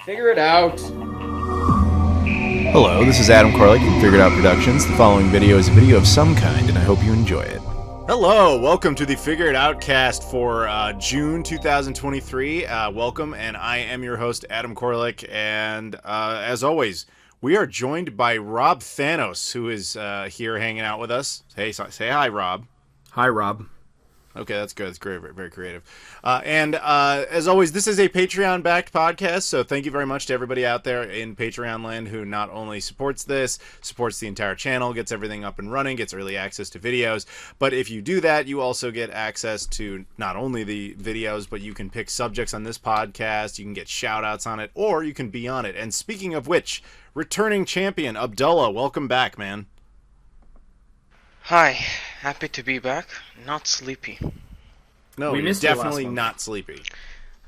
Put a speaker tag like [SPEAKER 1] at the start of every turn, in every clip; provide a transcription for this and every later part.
[SPEAKER 1] Figure it out.
[SPEAKER 2] Hello, this is Adam Koralik from Figured Out Productions. The following video is a video of some kind, and I hope you enjoy it. Hello, welcome to the FigureItOutcast for June 2023. Welcome, and I am your host, Adam Koralik, and as always, we are joined by Rob Thanos, who is here hanging out with us. Hey, say hi, Rob.
[SPEAKER 3] Hi, Rob.
[SPEAKER 2] Okay, that's good. That's great. Very creative. And as always, this is a Patreon-backed podcast, so thank you very much to everybody out there in Patreon land who not only supports this, supports the entire channel, gets everything up and running, gets early access to videos, but if you do that, you also get access to not only the videos, but you can pick subjects on this podcast, you can get shout-outs on it, or you can be on it. And speaking of which, returning champion, Abdullah, welcome back, man.
[SPEAKER 4] Hi, happy to be back. Not sleepy.
[SPEAKER 2] No,
[SPEAKER 3] We missed you
[SPEAKER 2] definitely
[SPEAKER 3] last month.
[SPEAKER 2] not sleepy.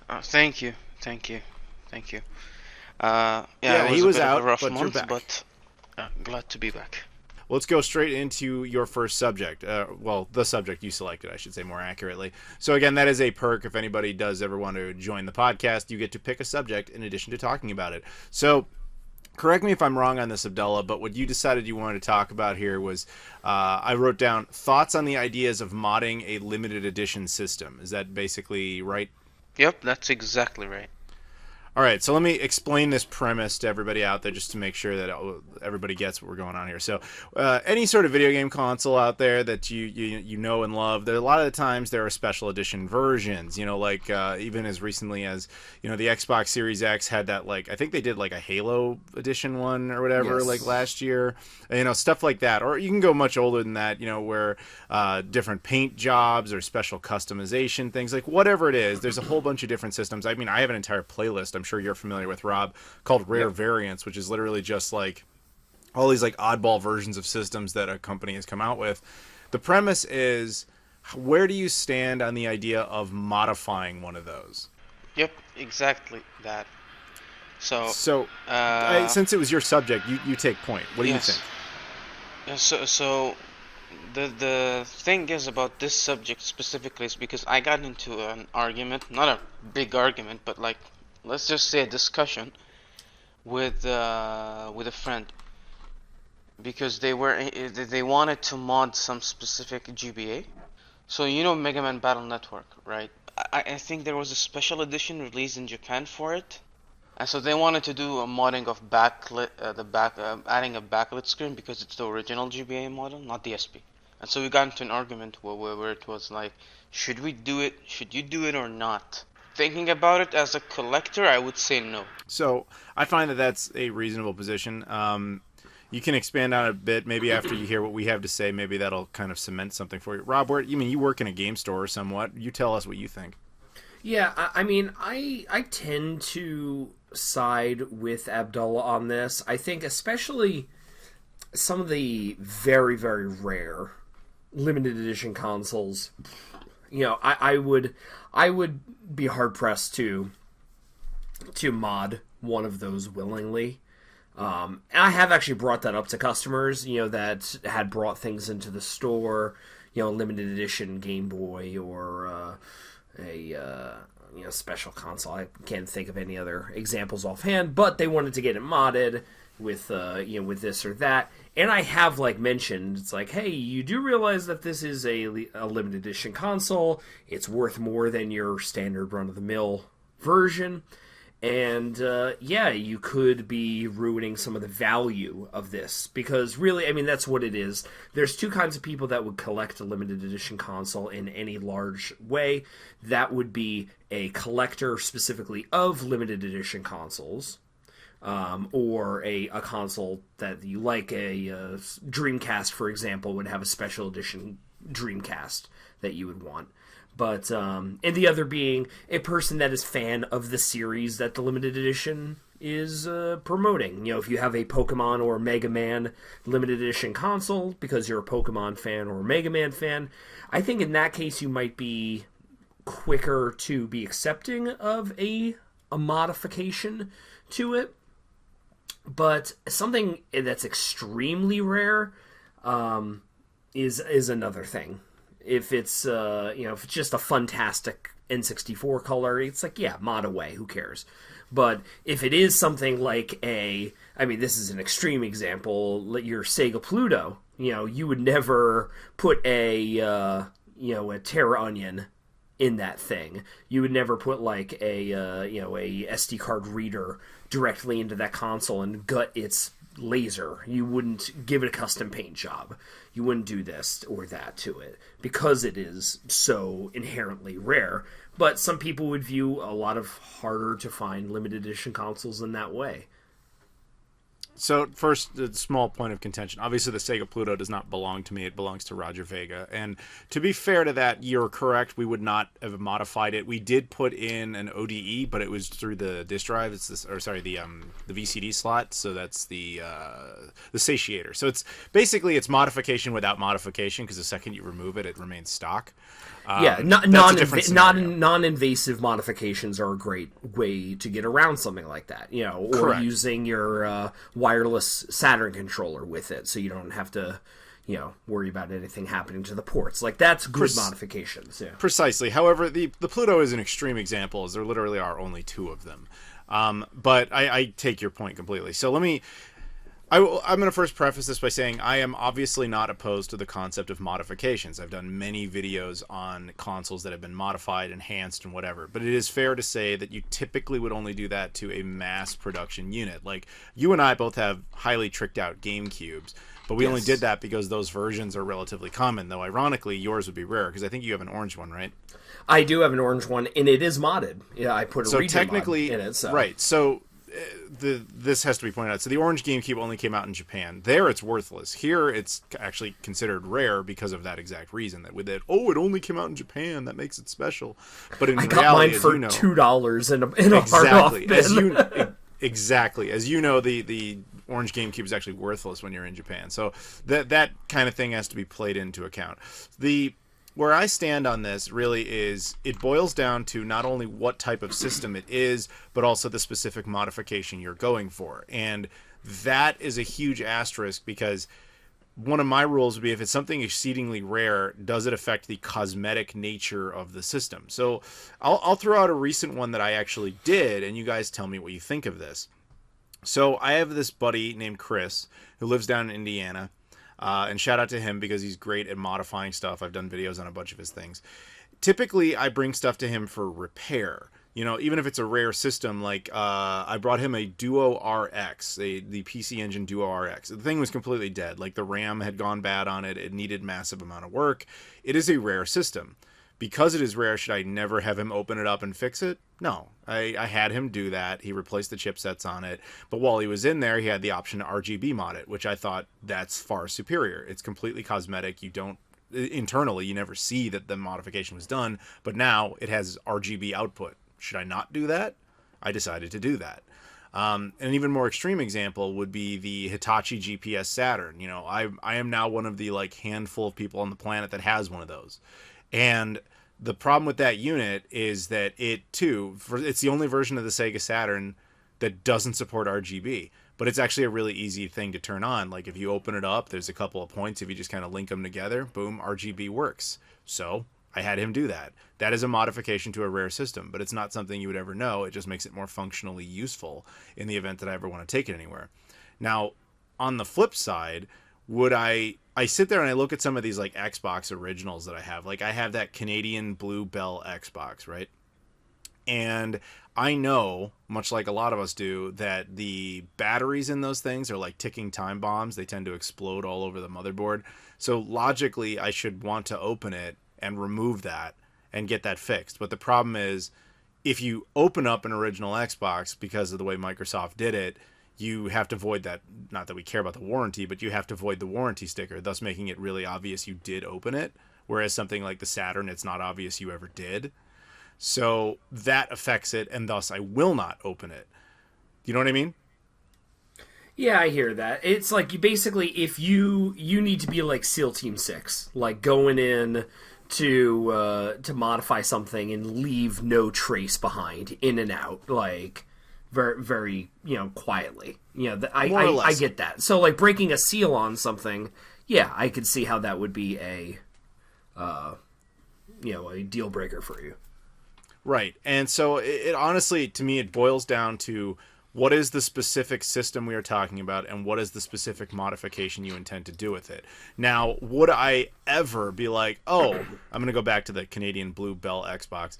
[SPEAKER 4] Thank you.
[SPEAKER 2] Yeah,
[SPEAKER 4] it
[SPEAKER 2] he
[SPEAKER 4] was
[SPEAKER 2] was
[SPEAKER 4] a bit
[SPEAKER 2] out,
[SPEAKER 4] of a rough
[SPEAKER 2] but you're
[SPEAKER 4] month,
[SPEAKER 2] back.
[SPEAKER 4] but glad to be back.
[SPEAKER 2] Let's go straight into your first subject. Well, the subject you selected, I should say more accurately. So again, that is a perk. If anybody does ever want to join the podcast, you get to pick a subject in addition to talking about it. So correct me if I'm wrong on this, Abdullah, but what you decided you wanted to talk about here was, I wrote down thoughts on the ideas of modding a limited edition system. Is that basically right?
[SPEAKER 4] Yep, that's exactly right.
[SPEAKER 2] All right, so let me explain this premise to everybody out there just to make sure that everybody gets what we're going on here. So any sort of video game console out there that you know and love, there a lot of the times there are special edition versions, like even as recently as, the Xbox Series X had that, like, I think they did like a Halo edition one or whatever,
[SPEAKER 3] Yes.
[SPEAKER 2] like last year, stuff like that. Or you can go much older than that, where different paint jobs or special customization things, like whatever it is, there's a whole bunch of different systems. I mean, I have an entire playlist I'm sure you're familiar with, Rob, called Rare Variants, which is literally just like all these like oddball versions of systems that a company has come out with. The premise is, where do you stand on the idea of modifying one of those?
[SPEAKER 4] Yep, exactly that. So,
[SPEAKER 2] Since it was your subject, you take point. What do
[SPEAKER 4] yes.
[SPEAKER 2] you think?
[SPEAKER 4] Yeah, so the thing is about this subject specifically is because I got into an argument, not a big argument, but like, let's just say a discussion with a friend, because they wanted to mod some specific GBA. So Mega Man Battle Network, right? I think there was a special edition released in Japan for it, and so they wanted to do a modding of backlit, adding a backlit screen because it's the original GBA model, not the SP. And so we got into an argument where it was like, should we do it? Should you do it or not? Thinking about it as a collector, I would say no.
[SPEAKER 2] So I find that that's a reasonable position. You can expand on it a bit, maybe after you hear what we have to say. Maybe that'll kind of cement something for you. Rob, you work in a game store somewhat. You tell us what you think.
[SPEAKER 3] Yeah, I mean, I tend to side with Abdullah on this. I think especially some of the very, very rare limited edition consoles, I would be hard pressed to mod one of those willingly. And I have actually brought that up to customers, that had brought things into the store, limited edition Game Boy or a special console. I can't think of any other examples offhand, but they wanted to get it modded with with this or that. And I have mentioned, it's like, hey, you do realize that this is a limited edition console. It's worth more than your standard run-of-the-mill version. And, you could be ruining some of the value of this. Because, really, I mean, that's what it is. There's two kinds of people that would collect a limited edition console in any large way. That would be a collector specifically of limited edition consoles. Or a console that you like, a Dreamcast, for example, would have a special edition Dreamcast that you would want. But, and the other being a person that is fan of the series that the limited edition is promoting. If you have a Pokemon or Mega Man limited edition console because you're a Pokemon fan or a Mega Man fan, I think in that case you might be quicker to be accepting of a modification to it. But something that's extremely rare is another thing. If it's if it's just a fantastic N64 color, it's like, yeah, mod away, who cares? But if it is something like this is an extreme example, your Sega Pluto, you would never put a Terra Onion in that thing. You would never put like a SD card reader directly into that console and gut its laser. You wouldn't give it a custom paint job. You wouldn't do this or that to it because it is so inherently rare. But some people would view a lot of harder to find limited edition consoles in that way.
[SPEAKER 2] So first, a small point of contention. Obviously, the Sega Pluto does not belong to me. It belongs to Roger Vega. And to be fair to that, you're correct. We would not have modified it. We did put in an ODE, but it was through the disk drive. It's the VCD slot. So that's the satiator. So it's basically non-modification without modification, because the second you remove it, it remains stock.
[SPEAKER 3] Non-invasive modifications are a great way to get around something like that, or
[SPEAKER 2] Correct.
[SPEAKER 3] using your wireless Saturn controller with it, so you don't have to, worry about anything happening to the ports. Like, that's good modifications. Yeah.
[SPEAKER 2] Precisely. However, the Pluto is an extreme example, as there literally are only two of them. But I take your point completely. So I'm going to first preface this by saying I am obviously not opposed to the concept of modifications. I've done many videos on consoles that have been modified, enhanced, and whatever. But it is fair to say that you typically would only do that to a mass production unit. Like, you and I both have highly tricked out GameCubes, but we only did that because those versions are relatively common, though ironically yours would be rare, because I think you have an orange one, right?
[SPEAKER 3] I do have an orange one, and it is modded. Yeah, I put a region mod in it. So.
[SPEAKER 2] Right, so... this has to be pointed out. So the orange GameCube only came out in Japan. There, it's worthless. Here, it's actually considered rare because of that exact reason. That it only came out in Japan. That makes it special. But in reality,
[SPEAKER 3] got mine for $2 in a hard-off bin.
[SPEAKER 2] Exactly. As you know, the orange GameCube is actually worthless when you're in Japan. So that kind of thing has to be played into account. Where I stand on this really is it boils down to not only what type of system it is, but also the specific modification you're going for. And that is a huge asterisk, because one of my rules would be, if it's something exceedingly rare, does it affect the cosmetic nature of the system? So I'll throw out a recent one that I actually did, and you guys tell me what you think of this. So I have this buddy named Chris who lives down in Indiana. And shout out to him, because he's great at modifying stuff. I've done videos on a bunch of his things. Typically, I bring stuff to him for repair. Even if it's a rare system, like I brought him a Duo RX, the PC Engine Duo RX. The thing was completely dead. Like, the RAM had gone bad on it. It needed massive amount of work. It is a rare system. Because it is rare, should I never have him open it up and fix it? No. I had him do that. He replaced the chipsets on it. But while he was in there, he had the option to RGB mod it, which I thought that's far superior. It's completely cosmetic. Internally, you never see that the modification was done. But now it has RGB output. Should I not do that? I decided to do that. An even more extreme example would be the Hitachi GPS Saturn. I am now one of the handful of people on the planet that has one of those. And the problem with that unit is that it's the only version of the Sega Saturn that doesn't support RGB. But it's actually a really easy thing to turn on. Like, if you open it up, there's a couple of points. If you just kind of link them together, boom, RGB works. So I had him do that. That is a modification to a rare system, but it's not something you would ever know. It just makes it more functionally useful in the event that I ever want to take it anywhere. Now, on the flip side, I sit there and I look at some of these Xbox originals that I have. Like, I have that Canadian Blue Bell Xbox, right? And I know, much like a lot of us do, that the batteries in those things are like ticking time bombs. They tend to explode all over the motherboard. So logically, I should want to open it and remove that and get that fixed. But the problem is, if you open up an original Xbox, because of the way Microsoft did it, you have to void that, not that we care about the warranty, but you have to void the warranty sticker, thus making it really obvious you did open it. Whereas something like the Saturn, it's not obvious you ever did. So that affects it, and thus I will not open it. You know what I mean?
[SPEAKER 3] Yeah, I hear that. It's like, you basically, if you need to be like SEAL Team 6, like going in to modify something and leave no trace behind, in and out, like very, very, quietly. I get that. So, like, breaking a seal on something, yeah, I could see how that would be a deal breaker for you.
[SPEAKER 2] Right. And so it honestly, to me, it boils down to what is the specific system we are talking about and what is the specific modification you intend to do with it. Now, would I ever be like, oh, I'm going to go back to the Canadian Blue Bell Xbox.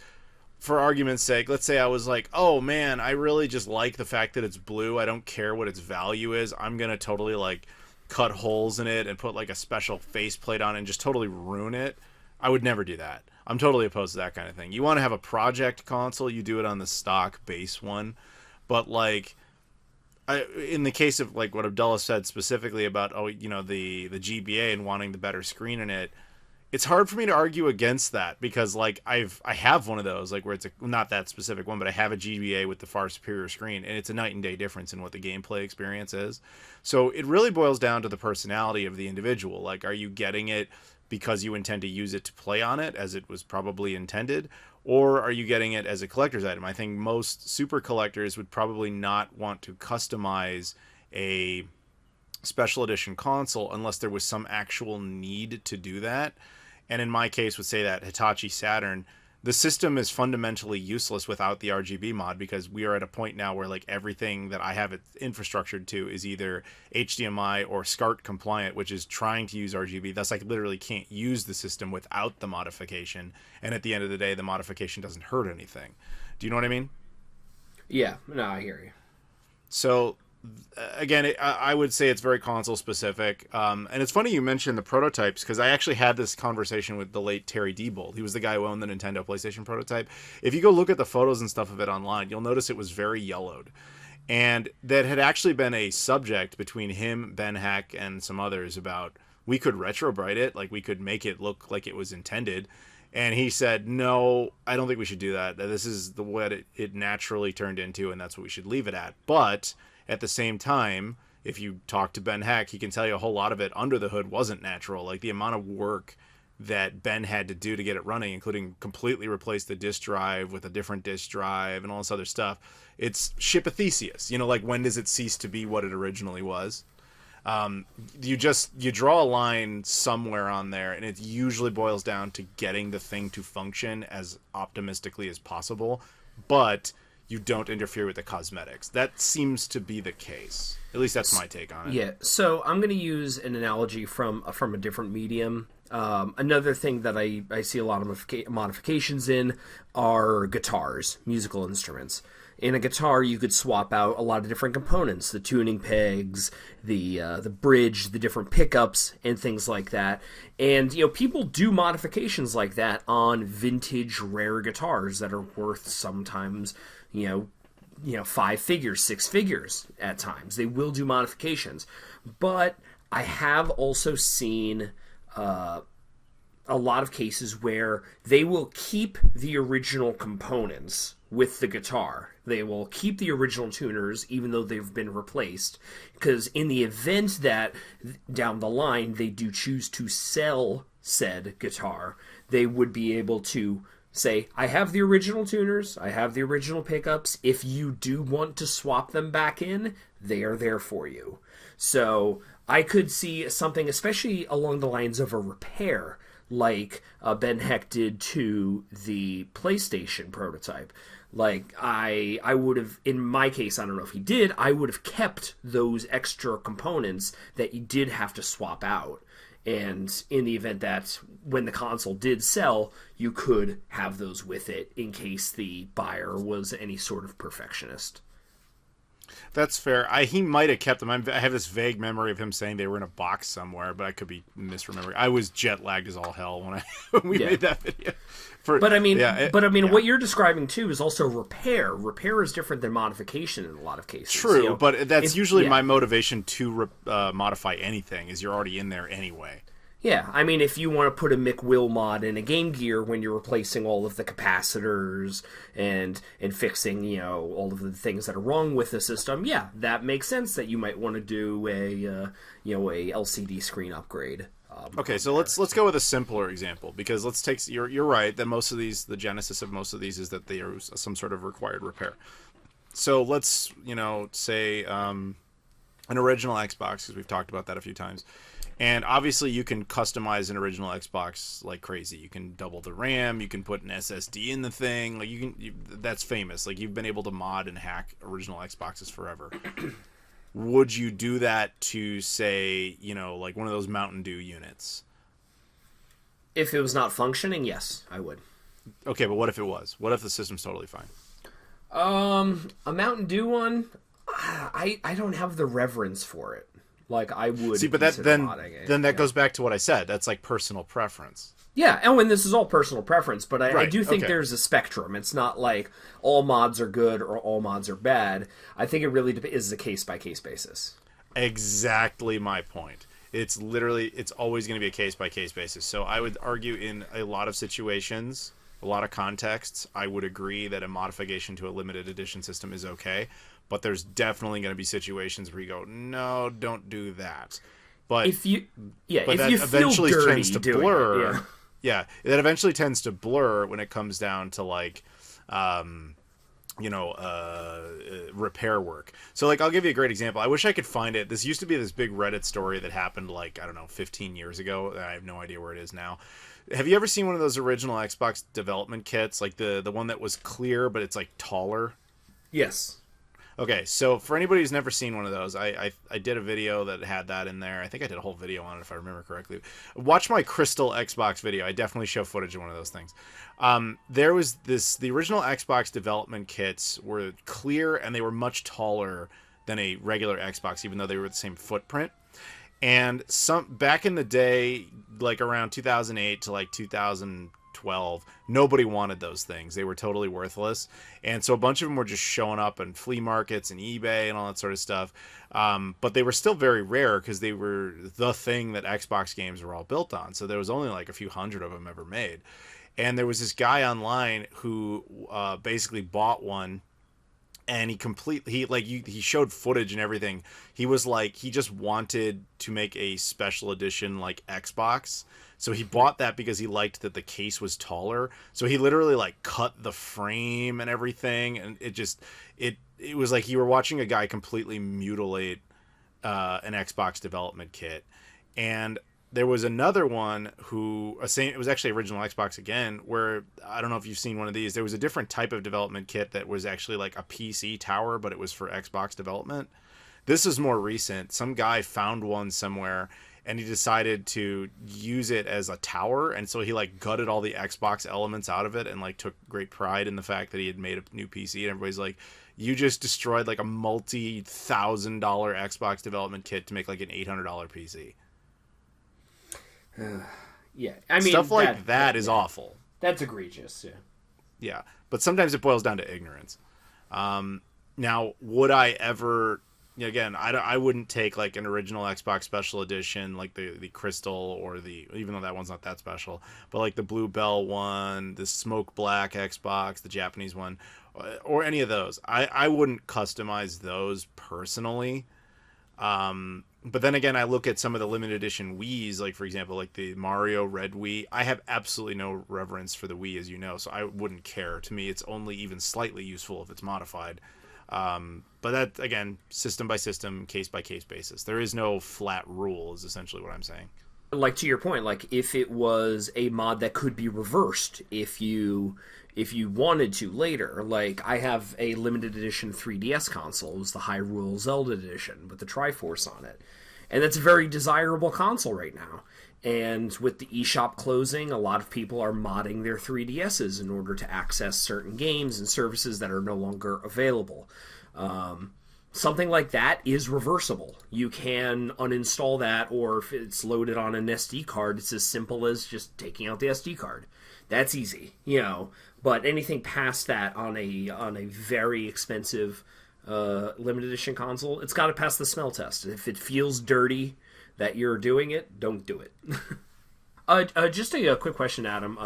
[SPEAKER 2] For argument's sake, let's say I was like, oh man, I really just like the fact that it's blue. I don't care what its value is. I'm going to totally like cut holes in it and put like a special faceplate on it and just totally ruin it. I would never do that. I'm totally opposed to that kind of thing. You want to have a project console, you do it on the stock base one. But like, in the case of like what Abdullah said specifically about the GBA and wanting the better screen in it, it's hard for me to argue against that because like I have one of those like where it's not that specific one, but I have a GBA with the far superior screen, and it's a night and day difference in what the gameplay experience is. So it really boils down to the personality of the individual. Like, are you getting it because you intend to use it to play on it as it was probably intended? Or are you getting it as a collector's item? I think most super collectors would probably not want to customize a special edition console unless there was some actual need to do that. And in my case, would say that Hitachi Saturn, the system is fundamentally useless without the RGB mod, because we are at a point now where like everything that I have it infrastructured to is either HDMI or SCART compliant, which is trying to use RGB. Thus, I literally can't use the system without the modification. And at the end of the day, the modification doesn't hurt anything. Do you know what I mean?
[SPEAKER 3] Yeah, no, I hear you.
[SPEAKER 2] So again, I would say it's very console specific. And it's funny you mentioned the prototypes, because I actually had this conversation with the late Terry Diebold. He was the guy who owned the Nintendo PlayStation prototype. If you go look at the photos and stuff of it online, you'll notice it was very yellowed. And that had actually been a subject between him, Ben Heck, and some others about we could retrobrite it, like we could make it look like it was intended. And he said, no, I don't think we should do that. This is the what it naturally turned into, and that's what we should leave it at. But at the same time, if you talk to Ben Heck, he can tell you a whole lot of it under the hood wasn't natural. Like the amount of work that Ben had to do to get it running, including completely replace the disk drive with a different disk drive and all this other stuff. It's Shipathesius. Like when does it cease to be what it originally was? You draw a line somewhere on there, and it usually boils down to getting the thing to function as optimistically as possible, but you don't interfere with the cosmetics. That seems to be the case. At least that's my take on it.
[SPEAKER 3] Yeah, so I'm going to use an analogy from a different medium. Another thing that I see a lot of modifications in are guitars, musical instruments. In a guitar, you could swap out a lot of different components, the tuning pegs, the bridge, the different pickups, and things like that. And, people do modifications like that on vintage, rare guitars that are worth sometimes, 5 figures, 6 figures at times. They will do modifications. But I have also seen a lot of cases where they will keep the original components with the guitar. They will keep the original tuners even though they've been replaced, because in the event that down the line they do choose to sell said guitar, they would be able to say, I have the original tuners, I have the original pickups. If you do want to swap them back in, they are there for you. So I could see something, especially along the lines of a repair, like Ben Heck did to the PlayStation prototype. Like, I would have, in my case, I don't know if he did, I would have kept those extra components that you did have to swap out. And in the event that when the console did sell, you could have those with it in case the buyer was any sort of perfectionist.
[SPEAKER 2] That's fair. He might have kept them. I have this vague memory of him saying they were in a box somewhere, but I could be misremembering. I was jet lagged as all hell when we made that video.
[SPEAKER 3] But I mean, what you're describing too is also repair. Repair is different than modification in a lot of cases.
[SPEAKER 2] True, but that's usually my motivation to modify anything. Is you're already in there anyway.
[SPEAKER 3] Yeah, I mean, if you want to put a McWill mod in a Game Gear when you're replacing all of the capacitors and fixing, all of the things that are wrong with the system, yeah, that makes sense that you might want to do a LCD screen upgrade.
[SPEAKER 2] Okay, so let's go with a simpler example, because let's take you're right that most of these, the genesis of most of these is that they are some sort of required repair. So let's say an original Xbox, because we've talked about that a few times. And obviously you can customize an original Xbox like crazy. You can double the RAM, you can put an SSD in the thing. Like that's famous. Like you've been able to mod and hack original Xboxes forever. Would you do that to, say, like one of those Mountain Dew units?
[SPEAKER 3] If it was not functioning, yes, I would.
[SPEAKER 2] Okay, but what if it was? What if the system's totally fine?
[SPEAKER 3] A Mountain Dew one, I don't have the reverence for it. Like I would.
[SPEAKER 2] See, but then that goes back to what I said. That's like personal preference.
[SPEAKER 3] Yeah, and this is all personal preference, but I do think there's a spectrum. It's not like all mods are good or all mods are bad. I think it really is a case-by-case basis.
[SPEAKER 2] Exactly my point. It's always going to be a case-by-case basis. So I would argue in a lot of situations, a lot of contexts, I would agree that a modification to a limited edition system is okay. But there's definitely going to be situations where you go, no, don't do that. But
[SPEAKER 3] if you feel
[SPEAKER 2] eventually
[SPEAKER 3] dirty
[SPEAKER 2] tends to
[SPEAKER 3] doing
[SPEAKER 2] blur.
[SPEAKER 3] It,
[SPEAKER 2] yeah, that eventually tends to blur when it comes down to like, repair work. So like, I'll give you a great example. I wish I could find it. This used to be this big Reddit story that happened like, I don't know, 15 years ago. I have no idea where it is now. Have you ever seen one of those original Xbox development kits? Like the one that was clear, but it's like taller?
[SPEAKER 3] Yes.
[SPEAKER 2] Okay, so for anybody who's never seen one of those, I did a video that had that in there. I think I did a whole video on it, if I remember correctly. Watch my Crystal Xbox video. I definitely show footage of one of those things. There was the original Xbox development kits were clear, and they were much taller than a regular Xbox, even though they were the same footprint. And back in the day, like around 2008 to like 2012, nobody wanted those things. They were totally worthless. And so a bunch of them were just showing up in flea markets and eBay and all that sort of stuff. But they were still very rare because they were the thing that Xbox games were all built on. So there was only like a few hundred of them ever made. And there was this guy online who basically bought one. And he showed footage and everything. He was like, he just wanted to make a special edition like Xbox. So he bought that because he liked that the case was taller. So he literally like cut the frame and everything. And it was like you were watching a guy completely mutilate an Xbox development kit. And there was another one it was actually original Xbox again, where I don't know if you've seen one of these. There was a different type of development kit that was actually like a PC tower, but it was for Xbox development. This is more recent. Some guy found one somewhere and he decided to use it as a tower. And so he like gutted all the Xbox elements out of it and like took great pride in the fact that he had made a new PC. And everybody's like, you just destroyed like a multi-$1,000 Xbox development kit to make like an $800 PC.
[SPEAKER 3] Yeah, I mean,
[SPEAKER 2] stuff like that is awful.
[SPEAKER 3] That's egregious.
[SPEAKER 2] Yeah, but sometimes it boils down to ignorance. Now, would I ever? Again, I wouldn't take like an original Xbox Special Edition, like the Crystal or even though that one's not that special, but like the Blue Bell one, the Smoke Black Xbox, the Japanese one, or any of those. I wouldn't customize those personally. But then again, I look at some of the limited edition Wiis, like for example, like the Mario Red Wii. I have absolutely no reverence for the Wii, as you know, so I wouldn't care. To me, it's only even slightly useful if it's modified. But that, again, system by system, case by case basis. There is no flat rule, is essentially what I'm saying.
[SPEAKER 3] Like to your point, like if it was a mod that could be reversed, if you wanted to later, like I have a limited edition 3DS console. It was the Hyrule Zelda edition with the Triforce on it. And that's a very desirable console right now. And with the eShop closing, a lot of people are modding their 3DSs in order to access certain games and services that are no longer available. Something like that is reversible. You can uninstall that, or if it's loaded on an SD card, it's as simple as just taking out the SD card. That's easy, But anything past that on a very expensive limited edition console, it's got to pass the smell test. If it feels dirty that you're doing it, don't do it. Just a quick question, Adam.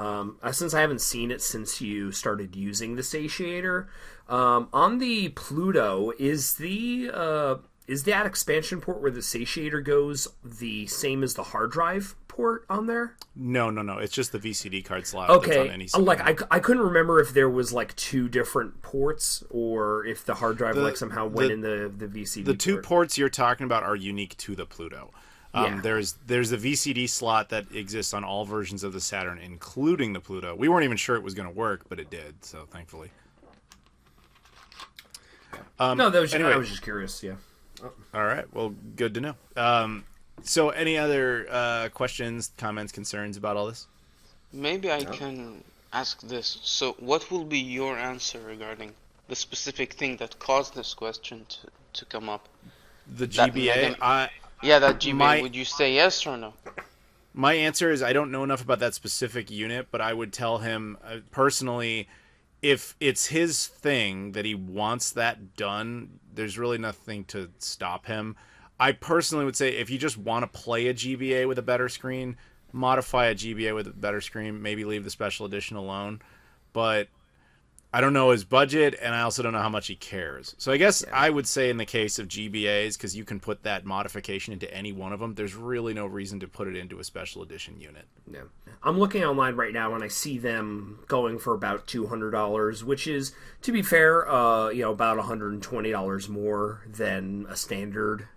[SPEAKER 3] Since I haven't seen it since you started using the satiator, on the Pluto, is that expansion port where the satiator goes the same as the hard drive port on there?
[SPEAKER 2] No. It's just the VCD card slot.
[SPEAKER 3] Okay.
[SPEAKER 2] That's on any CD.
[SPEAKER 3] Like I couldn't remember if there was like two different ports or if the hard drive somehow went in the VCD.
[SPEAKER 2] The two ports you're talking about are unique to the Pluto.
[SPEAKER 3] Yeah.
[SPEAKER 2] There's a VCD slot that exists on all versions of the Saturn, including the Pluto. We weren't even sure it was going to work, but it did, so thankfully.
[SPEAKER 3] No, that was
[SPEAKER 2] anyway.
[SPEAKER 3] I was just curious. Yeah.
[SPEAKER 2] All right. Well, good to know. So any other questions, comments, concerns about all this?
[SPEAKER 4] Maybe I can ask this. So, what will be your answer regarding the specific thing that caused this question to come up?
[SPEAKER 2] The GBA?
[SPEAKER 4] That GBA. Would you say yes or no?
[SPEAKER 2] My answer is I don't know enough about that specific unit, but I would tell him personally, if it's his thing that he wants that done, there's really nothing to stop him. I personally would say if you just want to play a GBA with a better screen, modify a GBA with a better screen, maybe leave the special edition alone. But I don't know his budget, and I also don't know how much he cares. So I guess I would say in the case of GBAs, because you can put that modification into any one of them, there's really no reason to put it into a special edition unit.
[SPEAKER 3] Yeah. I'm looking online right now, and I see them going for about $200, which is, to be fair, about $120 more than a standard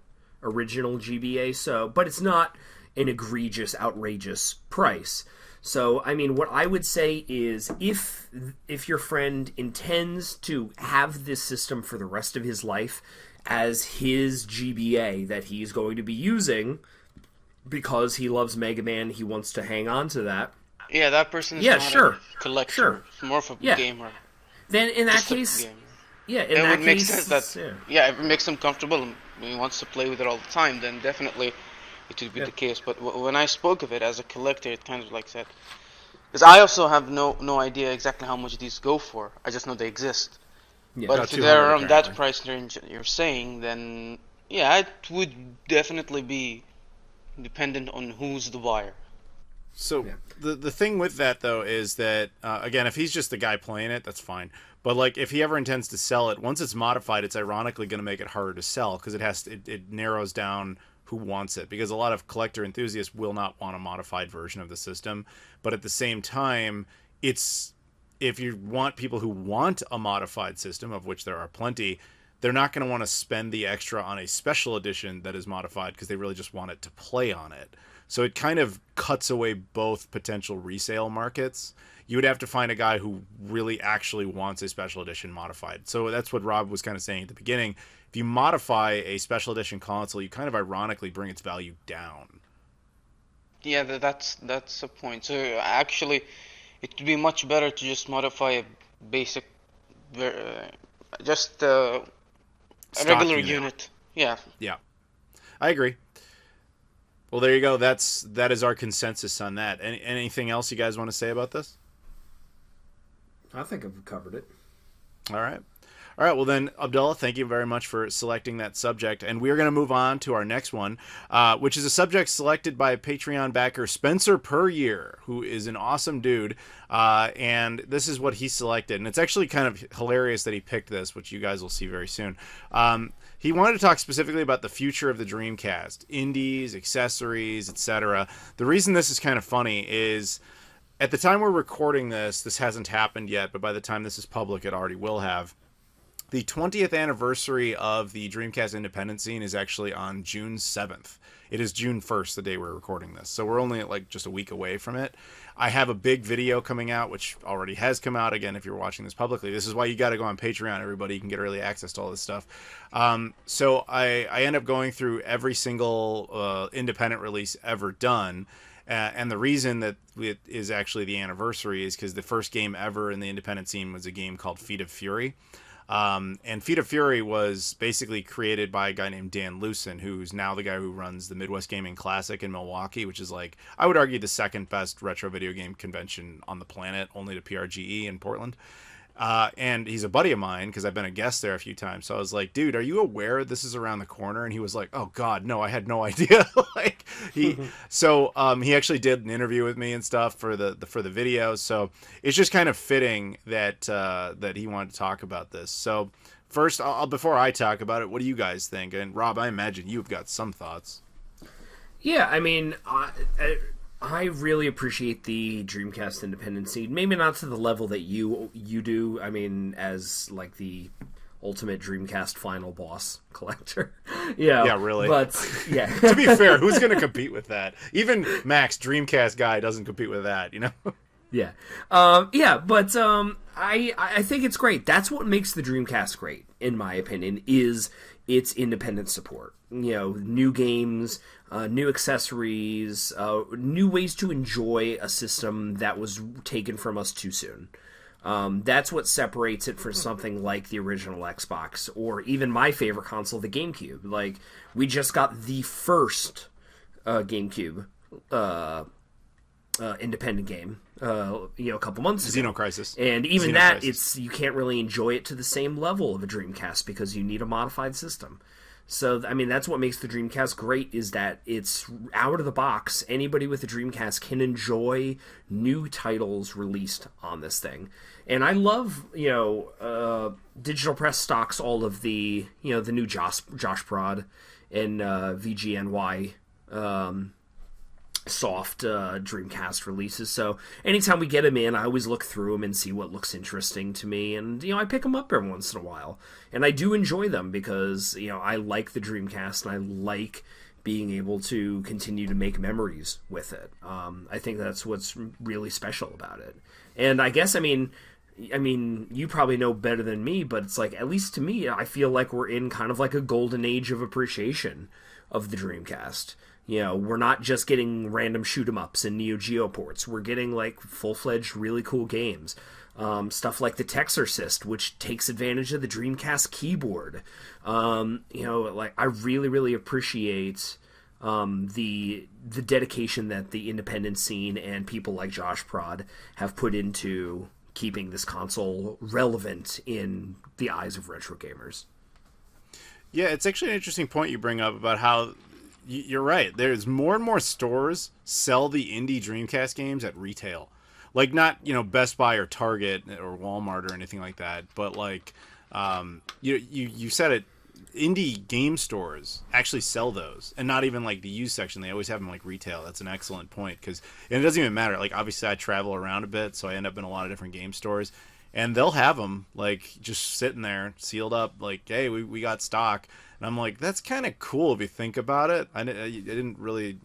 [SPEAKER 3] original GBA. So, but it's not an egregious, outrageous price. So, I mean, what I would say is if your friend intends to have this system for the rest of his life as his GBA that he's going to be using because he loves Mega Man, he wants to hang on to that.
[SPEAKER 4] Yeah, that person is not a collector.
[SPEAKER 3] Sure.
[SPEAKER 4] More of a gamer.
[SPEAKER 3] Then in that case, it would
[SPEAKER 4] make sense that if it makes him comfortable and he wants to play with it all the time, then definitely it would be the case. But when I spoke of it as a collector, it kind of like said, because I also have no idea exactly how much these go for. I just know they exist. Yeah, but if they're around that price range you're saying, then it would definitely be dependent on who's the buyer.
[SPEAKER 2] So the thing with that though is that again, if he's just the guy playing it, that's fine. But like if he ever intends to sell it, once it's modified, it's ironically going to make it harder to sell because it narrows down who wants it, because a lot of collector enthusiasts will not want a modified version of the system. But at the same time, if you want people who want a modified system, of which there are plenty, they're not going to want to spend the extra on a special edition that is modified because they really just want it to play on it. So it kind of cuts away both potential resale markets. You would have to find a guy who really actually wants a special edition modified. So that's what Rob was kind of saying at the beginning. If you modify a special edition console, you kind of ironically bring its value down.
[SPEAKER 4] Yeah, that's a point. So actually, it would be much better to just modify a basic, just a regular unit. Yeah.
[SPEAKER 2] Yeah, I agree. Well, there you go. That is our consensus on that. Anything else you guys want to say about this?
[SPEAKER 3] I think I've covered it.
[SPEAKER 2] All right. Well then, Abdullah, thank you very much for selecting that subject. And we're going to move on to our next one, which is a subject selected by Patreon backer Spencer Peryear, who is an awesome dude. And this is what he selected. And it's actually kind of hilarious that he picked this, which you guys will see very soon. He wanted to talk specifically about the future of the Dreamcast, indies, accessories, etc. The reason this is kind of funny is at the time we're recording this hasn't happened yet, but by the time this is public, it already will have. The 20th anniversary of the Dreamcast independent scene is actually on June 7th. It is June 1st, the day we're recording this. So we're only like just a week away from it. I have a big video coming out, which already has come out. Again, if you're watching this publicly, this is why you got to go on Patreon, everybody. You can get early access to all this stuff. So I end up going through every single independent release ever done. And the reason that it is actually the anniversary is because the first game ever in the independent scene was a game called Feet of Fury. And Feet of Fury was basically created by a guy named Dan Lucen, who's now the guy who runs the Midwest Gaming Classic in Milwaukee, which is like, I would argue, the second best retro video game convention on the planet, only to PRGE in Portland. And he's a buddy of mine because I've been a guest there a few times. So I was like, dude, are you aware this is around the corner? And he was like, oh God, no, I had no idea. he actually did an interview with me and stuff for the video. So it's just kind of fitting that he wanted to talk about this. So first, before I talk about it, what do you guys think? And Rob, I imagine you've got some thoughts.
[SPEAKER 3] Yeah, I mean, I really appreciate the Dreamcast independent scene. Maybe not to the level that you do. I mean, as like the ultimate Dreamcast final boss collector. Yeah,
[SPEAKER 2] Yeah, really.
[SPEAKER 3] But yeah,
[SPEAKER 2] To be fair, who's going to compete with that? Even Max, Dreamcast guy, doesn't compete with that, you know?
[SPEAKER 3] yeah, but I think it's great. That's what makes the Dreamcast great, in my opinion, is its independent support. You know, new games, new accessories, new ways to enjoy a system that was taken from us too soon. That's what separates it from something like the original Xbox, or even my favorite console, the GameCube. Like, we just got the first GameCube independent game, a couple months ago.
[SPEAKER 2] Xenocrisis.
[SPEAKER 3] And even
[SPEAKER 2] Xenocrisis.
[SPEAKER 3] you can't really enjoy it to the same level of a Dreamcast because you need a modified system. So, I mean, that's what makes the Dreamcast great, is that it's out of the box. Anybody with a Dreamcast can enjoy new titles released on this thing. And I love, Digital Press stocks all of the new Josh Prod and VGNY soft Dreamcast releases. So anytime we get them in, I always look through them and see what looks interesting to me, and I pick them up every once in a while, and I do enjoy them because I like the Dreamcast and I like being able to continue to make memories with it. I think that's what's really special about it. And I guess, I mean, you probably know better than me, but it's like, at least to me, I feel like we're in kind of like a golden age of appreciation of the Dreamcast. We're not just getting random shoot-em-ups and Neo Geo ports. We're getting, like, full-fledged, really cool games. Stuff like the Texorcist, which takes advantage of the Dreamcast keyboard. I really, really appreciate the dedication that the independent scene and people like Josh Prod have put into keeping this console relevant in the eyes of retro gamers.
[SPEAKER 2] Yeah, it's actually an interesting point you bring up about how you're right. There's more and more stores sell the indie Dreamcast games at retail. Like, not, Best Buy or Target or Walmart or anything like that, but like, you said it, indie game stores actually sell those, and not even like the used section. They always have them like retail. That's an excellent point, and it doesn't even matter. Like, obviously I travel around a bit, so I end up in a lot of different game stores, and they'll have them like just sitting there sealed up, like, hey, we got stock. And I'm like, that's kind of cool if you think about it. I didn't really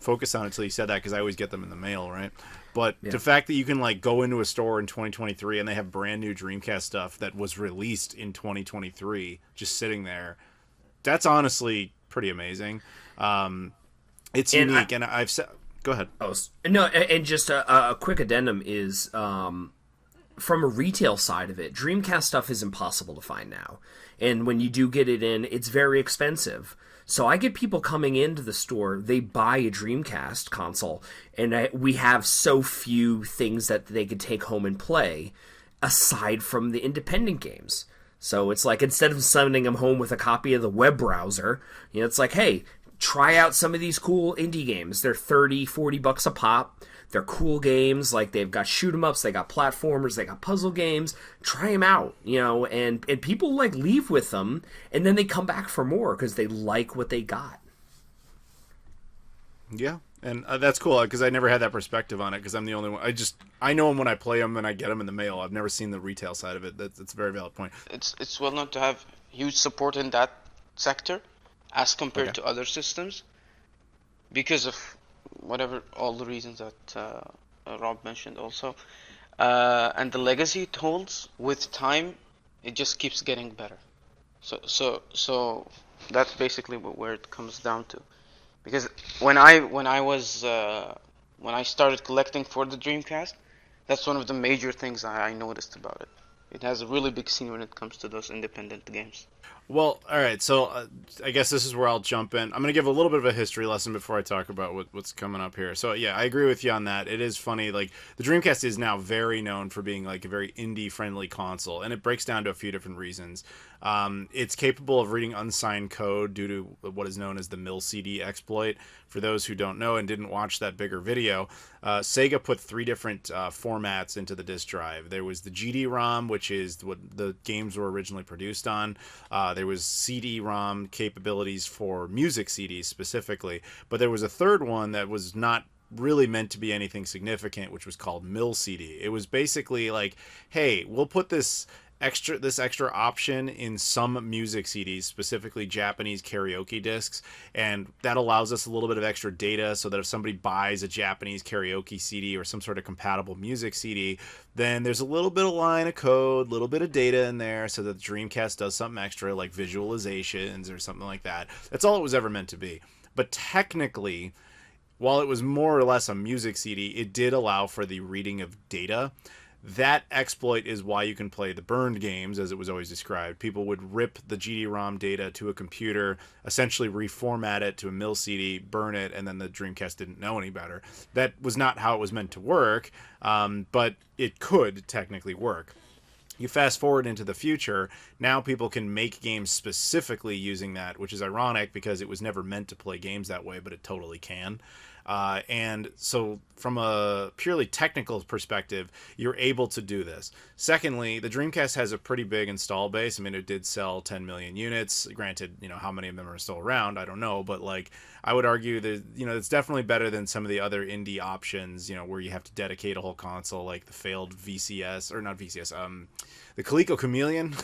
[SPEAKER 2] focus on it until you said that, because I always get them in the mail, right? But the fact that you can like go into a store in 2023 and they have brand new Dreamcast stuff that was released in 2023 just sitting there, that's honestly pretty amazing. It's unique, and I've said, go ahead.
[SPEAKER 3] Oh no, and just a quick addendum is, from a retail side of it, Dreamcast stuff is impossible to find now. And when you do get it in, it's very expensive. So I get people coming into the store, they buy a Dreamcast console, and we have so few things that they could take home and play, aside from the independent games. So it's like, instead of sending them home with a copy of the web browser, it's like, hey, try out some of these cool indie games. They're $30-$40 a pop. They're cool games. Like, they've got shoot 'em ups, they got platformers, they got puzzle games. Try them out, and people like leave with them, and then they come back for more because they like what they got.
[SPEAKER 2] Yeah, and that's cool, because I never had that perspective on it, because I'm the only one. I know them when I play them and I get them in the mail. I've never seen the retail side of it. That's a very valid point.
[SPEAKER 4] It's well known to have huge support in that sector as compared to other systems, because of all the reasons that Rob mentioned also, and the legacy it holds. With time, it just keeps getting better. So that's basically where it comes down to. Because when I started collecting for the Dreamcast, that's one of the major things I noticed about it. It has a really big scene when it comes to those independent games.
[SPEAKER 2] Well, all right, so I guess this is where I'll jump in. I'm going to give a little bit of a history lesson before I talk about what's coming up here. So, yeah, I agree with you on that. It is funny. Like, the Dreamcast is now very known for being, like, a very indie-friendly console, and it breaks down to a few different reasons. It's capable of reading unsigned code due to what is known as the mill CD exploit. For those who don't know and didn't watch that bigger video, Sega put 3 different formats into the disk drive. There was the GD-ROM, which is what the games were originally produced on. There was CD-ROM capabilities for music CDs specifically, but there was a third one that was not really meant to be anything significant, which was called mill CD. It was basically like, hey, we'll put this extra option in some music CDs, specifically Japanese karaoke discs, and that allows us a little bit of extra data so that if somebody buys a Japanese karaoke CD or some sort of compatible music CD, then there's a little bit of line of code, a little bit of data in there so that the Dreamcast does something extra like visualizations or something like that. That's all it was ever meant to be. But technically, while it was more or less a music CD, it did allow for the reading of data. That exploit is why you can play the burned games, as it was always described. People would rip the GD-ROM data to a computer, essentially reformat it to a mil CD, burn it, and then the Dreamcast didn't know any better. That was not how it was meant to work, but it could technically work. You fast forward into the future, now people can make games specifically using that, which is ironic because it was never meant to play games that way, but it totally can. And so from a purely technical perspective, you're able to do this. Secondly, the Dreamcast has a pretty big install base. I mean, it did sell 10 million units. Granted, how many of them are still around, I don't know. But like, I would argue that, it's definitely better than some of the other indie options, where you have to dedicate a whole console, like the failed VCS, or not VCS, the Coleco Chameleon,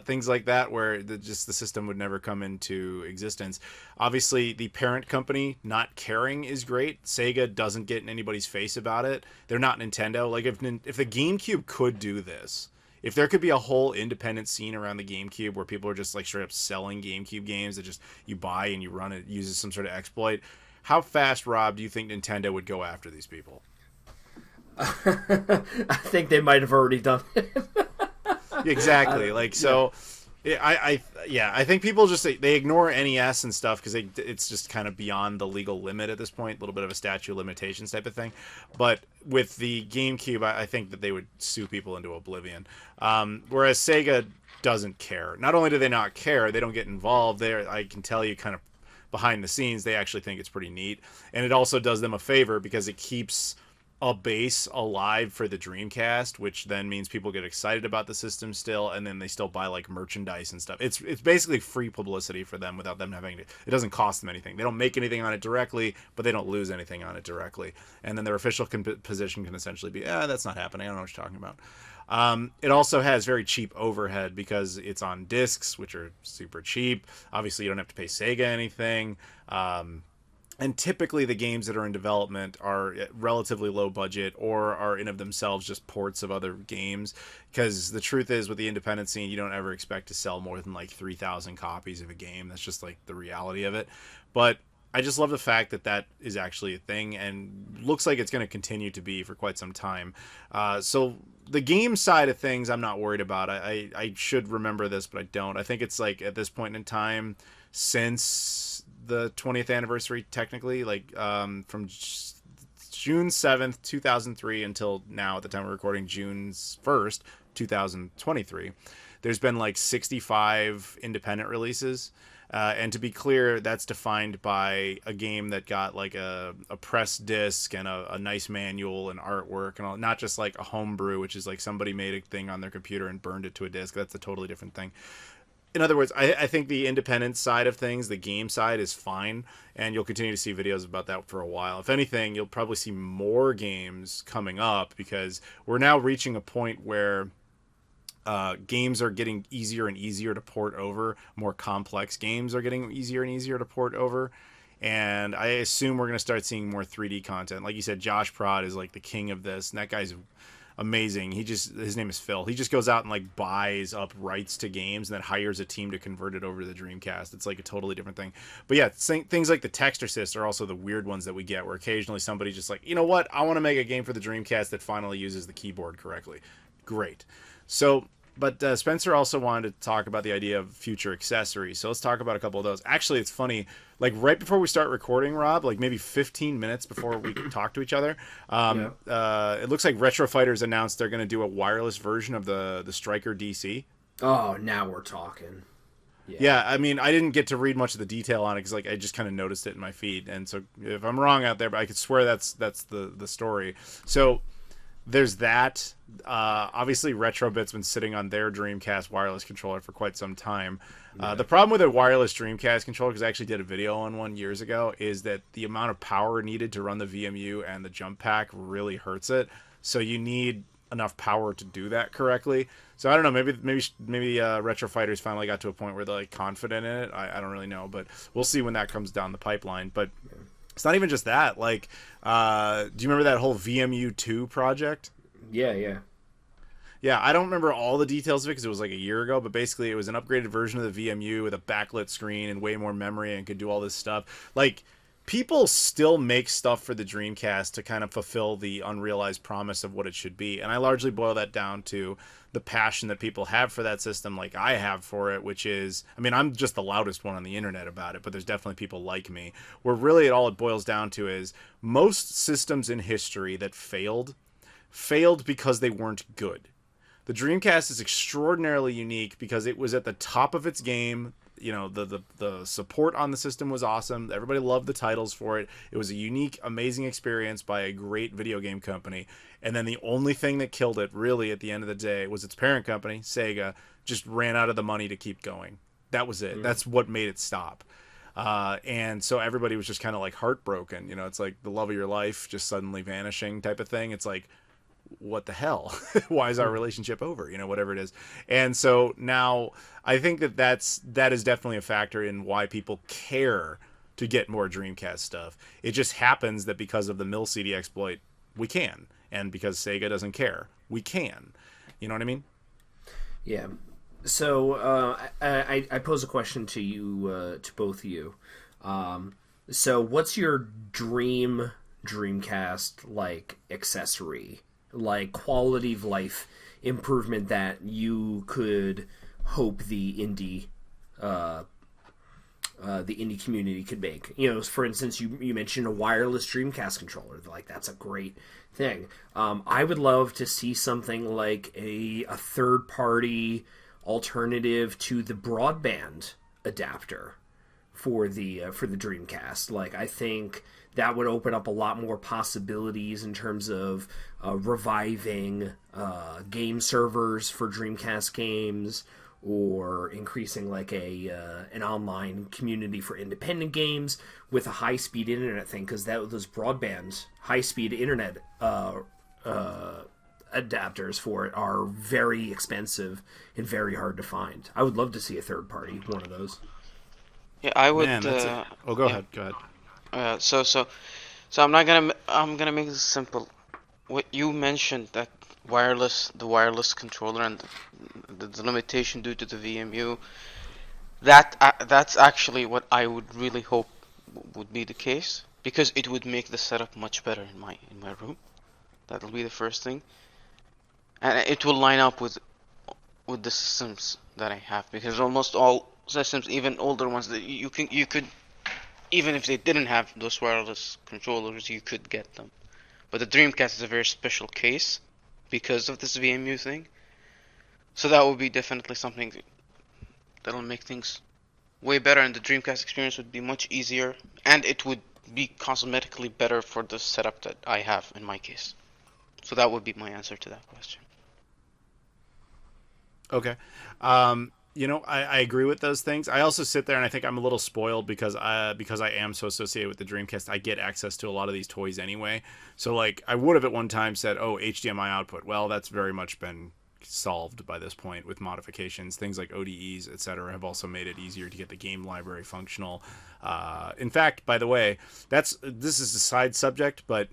[SPEAKER 2] things like that, where the system would never come into existence. Obviously, the parent company not caring is great. Sega doesn't get in anybody's face about it. They're not Nintendo. Like, if the GameCube could do this, if there could be a whole independent scene around the GameCube where people are just like straight up selling GameCube games that just you buy and you run it, uses some sort of exploit, how fast, Rob, do you think Nintendo would go after these people?
[SPEAKER 3] I think they might have already done it.
[SPEAKER 2] Exactly. I think people just they ignore NES and stuff because it's just kind of beyond the legal limit at this point, a little bit of a statute of limitations type of thing. But with the GameCube, I think that they would sue people into oblivion. Whereas Sega doesn't care. Not only do they not care, they don't get involved. I can tell you kind of behind the scenes, they actually think it's pretty neat. And it also does them a favor because it keeps a base alive for the Dreamcast, which then means people get excited about the system still, and then they still buy like merchandise and stuff. It's basically free publicity for them without them having to. It doesn't cost them anything. They don't make anything on it directly, but they don't lose anything on it directly. And then their official position can essentially be, that's not happening. I don't know what you're talking about. It also has very cheap overhead because it's on discs, which are super cheap. Obviously, you don't have to pay Sega anything. And typically the games that are in development are relatively low budget or are in of themselves just ports of other games. Because the truth is, with the independent scene, you don't ever expect to sell more than like 3,000 copies of a game. That's just like the reality of it. But I just love the fact that that is actually a thing and looks like it's going to continue to be for quite some time. So the game side of things, I'm not worried about. I should remember this, but I don't. I think it's like at this point in time, since the 20th anniversary, technically, like from June 7th, 2003 until now, at the time we're recording, June 1st, 2023, there's been like 65 independent releases. And to be clear, that's defined by a game that got like a press disc and a nice manual and artwork and all, not just like a homebrew, which is like somebody made a thing on their computer and burned it to a disc. That's a totally different thing. In other words, I think the independent side of things, the game side, is fine, and you'll continue to see videos about that for a while. If anything, you'll probably see more games coming up because we're now reaching a point where games are getting easier and easier to port over. More complex games are getting easier and easier to port over. And I assume we're going to start seeing more 3D content. Like you said, Josh Prod is like the king of this, and that guy's amazing. His name is Phil. He just goes out and like buys up rights to games and then hires a team to convert it over to the Dreamcast. It's like a totally different thing. But yeah, things like the text assist are also the weird ones that we get, where occasionally somebody just like, you know what, I want to make a game for the Dreamcast that finally uses the keyboard correctly. Great. So, but Spencer also wanted to talk about the idea of future accessories. So let's talk about a couple of those. Actually, it's funny. Like right before we start recording, Rob, like maybe 15 minutes before we talk to each other, it looks like Retro Fighters announced they're going to do a wireless version of the Striker DC.
[SPEAKER 3] Oh, now we're talking.
[SPEAKER 2] Yeah, I mean, I didn't get to read much of the detail on it because like I just kind of noticed it in my feed, and so if I'm wrong out there, but I could swear that's the story. So there's that. Obviously, Retrobit's been sitting on their Dreamcast wireless controller for quite some time. The problem with a wireless Dreamcast controller, because I actually did a video on one years ago, is that the amount of power needed to run the VMU and the jump pack really hurts it. So you need enough power to do that correctly. So I don't know. Maybe Retro Fighters finally got to a point where they're like confident in it. I don't really know, but we'll see when that comes down the pipeline. But it's not even just that. Like, do you remember that whole VMU2 project?
[SPEAKER 3] Yeah.
[SPEAKER 2] Yeah, I don't remember all the details of it because it was like a year ago, but basically it was an upgraded version of the VMU with a backlit screen and way more memory and could do all this stuff. Like, people still make stuff for the Dreamcast to kind of fulfill the unrealized promise of what it should be. And I largely boil that down to the passion that people have for that system, like I have for it, which is, I mean, I'm just the loudest one on the internet about it, but there's definitely people like me. Where really all it boils down to is most systems in history that failed because they weren't good. The Dreamcast is extraordinarily unique because it was at the top of its game. You know, the support on the system was awesome. Everybody loved the titles for it. It was a unique, amazing experience by a great video game company. And then the only thing that killed it, really, at the end of the day, was its parent company, Sega, just ran out of the money to keep going. That was it. That's what made it stop. And so everybody was just kind of like heartbroken. You know, it's like the love of your life just suddenly vanishing type of thing. It's like, what the hell? Why is our relationship over? You know, whatever it is. And so now I think that is definitely a factor in why people care to get more Dreamcast stuff. It just happens that because of the mill CD exploit, we can. And because Sega doesn't care, we can. You know what I mean?
[SPEAKER 3] Yeah. So I pose a question to you, to both of you. So what's your dream Dreamcast like accessory? Like quality of life improvement that you could hope the indie community could make. You know, for instance, you mentioned a wireless Dreamcast controller. Like, that's a great thing. I would love to see something like a third party alternative to the broadband adapter for the Dreamcast. Like, I think that would open up a lot more possibilities in terms of reviving game servers for Dreamcast games, or increasing like an online community for independent games with a high-speed internet thing, because those broadband high-speed internet adapters for it are very expensive and very hard to find. I would love to see a third party one of those.
[SPEAKER 4] Yeah, I would.
[SPEAKER 2] Man, go ahead.
[SPEAKER 4] So I'm gonna make this simple. What you mentioned, that the wireless controller and the limitation due to the VMU, that's actually what I would really hope would be the case, because it would make the setup much better in my room. That'll be the first thing, and it will line up with the systems that I have, because almost all systems, even older ones, that you could, even if they didn't have those wireless controllers, you could get them. But the Dreamcast is a very special case because of this VMU thing. So that would be definitely something that'll make things way better, and the Dreamcast experience would be much easier, and it would be cosmetically better for the setup that I have in my case. So that would be my answer to that question.
[SPEAKER 2] Okay. You know, I agree with those things. I also sit there and I think I'm a little spoiled because I am so associated with the Dreamcast. I get access to a lot of these toys anyway. So, like, I would have at one time said, oh, HDMI output. Well, that's very much been solved by this point with modifications. Things like ODEs, etc., have also made it easier to get the game library functional. In fact, by the way, this is a side subject, but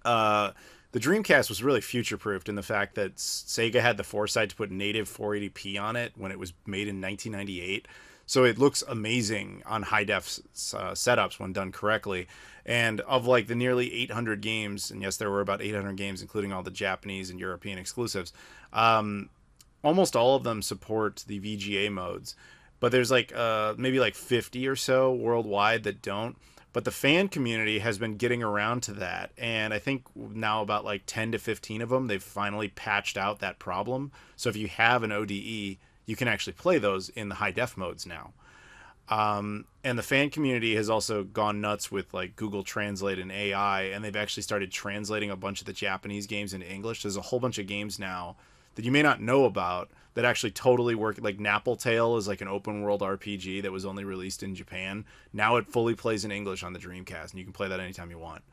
[SPEAKER 2] the Dreamcast was really future-proofed in the fact that Sega had the foresight to put native 480p on it when it was made in 1998. So it looks amazing on high-def setups when done correctly. And of like the nearly 800 games, and yes, there were about 800 games, including all the Japanese and European exclusives, almost all of them support the VGA modes. But there's like maybe like 50 or so worldwide that don't. But the fan community has been getting around to that, and I think now about like 10 to 15 of them, they've finally patched out that problem. So if you have an ODE, you can actually play those in the high-def modes now. And the fan community has also gone nuts with like Google Translate and AI, and they've actually started translating a bunch of the Japanese games into English. There's a whole bunch of games now that you may not know about that actually totally work. Like Napple Tale is like an open world RPG that was only released in Japan. Now it fully plays in English on the Dreamcast, and you can play that anytime you want.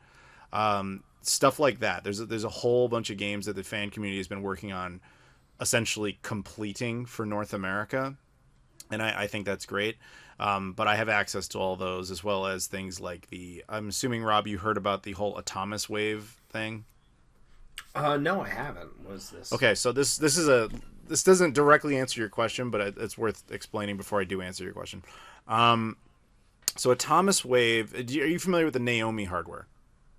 [SPEAKER 2] stuff like that. There's a whole bunch of games that the fan community has been working on, essentially completing for North America, and I think that's great. But I have access to all those, as well as things like I'm assuming, Rob, you heard about the whole Atomis Wave thing?
[SPEAKER 3] No, I haven't. What is this?
[SPEAKER 2] Okay, so this doesn't directly answer your question, but it's worth explaining before I do answer your question. So Atomis Wave, are you familiar with the Naomi hardware?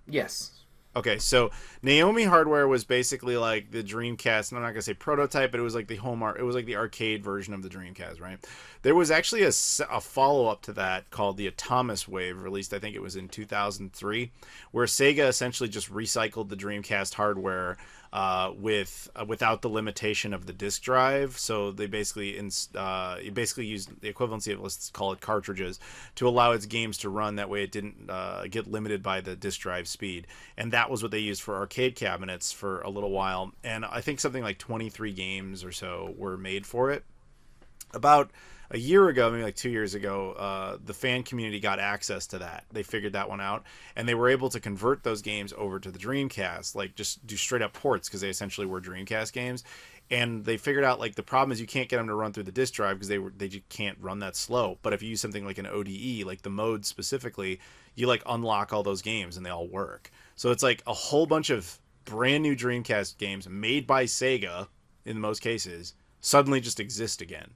[SPEAKER 3] Yes.
[SPEAKER 2] Okay, so Naomi hardware was basically like the Dreamcast, and I'm not gonna say prototype, but it was like it was like the arcade version of the Dreamcast, right? There was actually a follow-up to that called the Atomis Wave, released I think it was in 2003, where Sega essentially just recycled the Dreamcast hardware without the limitation of the disk drive. So they basically used the equivalency of, let's call it, cartridges to allow its games to run. That way it didn't get limited by the disk drive speed. And that was what they used for arcade cabinets for a little while. And I think something like 23 games or so were made for it. About a year ago, maybe like 2 years ago, the fan community got access to that. They figured that one out, and they were able to convert those games over to the Dreamcast, like just do straight up ports, because they essentially were Dreamcast games. And they figured out, like, the problem is you can't get them to run through the disk drive because they just can't run that slow. But if you use something like an ODE, like the mode specifically, you like unlock all those games and they all work. So it's like a whole bunch of brand new Dreamcast games made by Sega, in most cases, suddenly just exist again.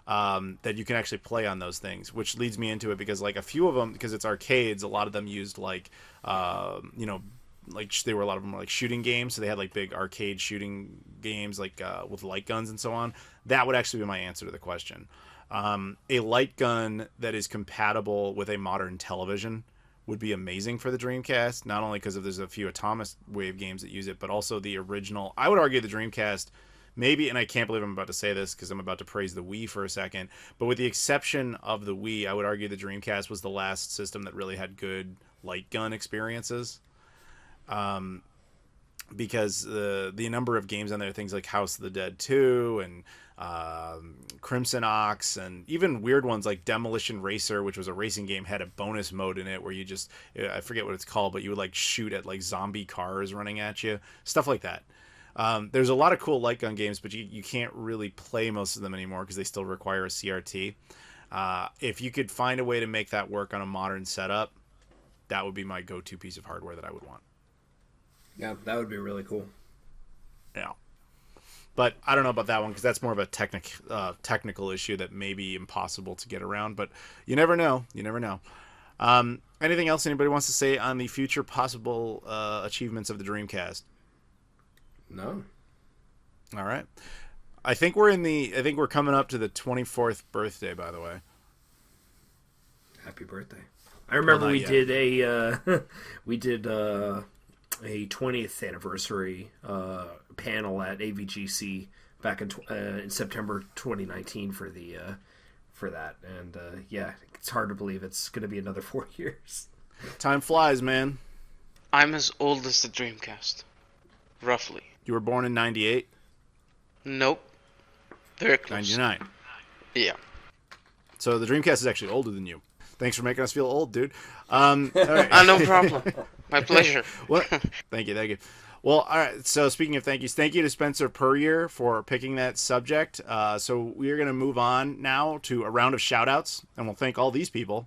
[SPEAKER 2] That you can actually play on those things, which leads me into it, because like a few of them, because it's arcades, a lot of them used like like they were, a lot of them were like shooting games, so they had like big arcade shooting games like with light guns and so on. That would actually be my answer to the question. A light gun that is compatible with a modern television would be amazing for the Dreamcast, not only because there's a few Atomis Wave games that use it, but also the original. I would argue the Dreamcast, maybe, and I can't believe I'm about to say this because I'm about to praise the Wii for a second, but with the exception of the Wii, I would argue the Dreamcast was the last system that really had good light gun experiences. Because the number of games on there, things like House of the Dead 2 and Crimson Ox, and even weird ones like Demolition Racer, which was a racing game, had a bonus mode in it where you just, I forget what it's called, but you would like shoot at like zombie cars running at you, stuff like that. There's a lot of cool light gun games, but you can't really play most of them anymore because they still require a CRT. If you could find a way to make that work on a modern setup, that would be my go-to piece of hardware that I would want.
[SPEAKER 3] Yeah, that would be really cool.
[SPEAKER 2] Yeah. But I don't know about that one because that's more of a technical issue that may be impossible to get around. But you never know. You never know. Anything else anybody wants to say on the future possible achievements of the Dreamcast?
[SPEAKER 3] No.
[SPEAKER 2] All right. I think we're coming up to the 24th birthday, by the way.
[SPEAKER 3] Happy birthday. I remember we did a 20th anniversary panel at AVGC back in September 2019 for that, and yeah, it's hard to believe it's going to be another 4 years.
[SPEAKER 2] Time flies, man.
[SPEAKER 4] I'm as old as the Dreamcast, roughly.
[SPEAKER 2] You were born in 98?
[SPEAKER 4] Nope. Very close.
[SPEAKER 2] 99.
[SPEAKER 4] Yeah.
[SPEAKER 2] So the Dreamcast is actually older than you. Thanks for making us feel old, dude. All right.
[SPEAKER 4] No problem. My pleasure.
[SPEAKER 2] Well, thank you. Well, all right. So speaking of thank yous, thank you to Spencer Puryear for picking that subject. So we are going to move on now to a round of shout-outs, and we'll thank all these people.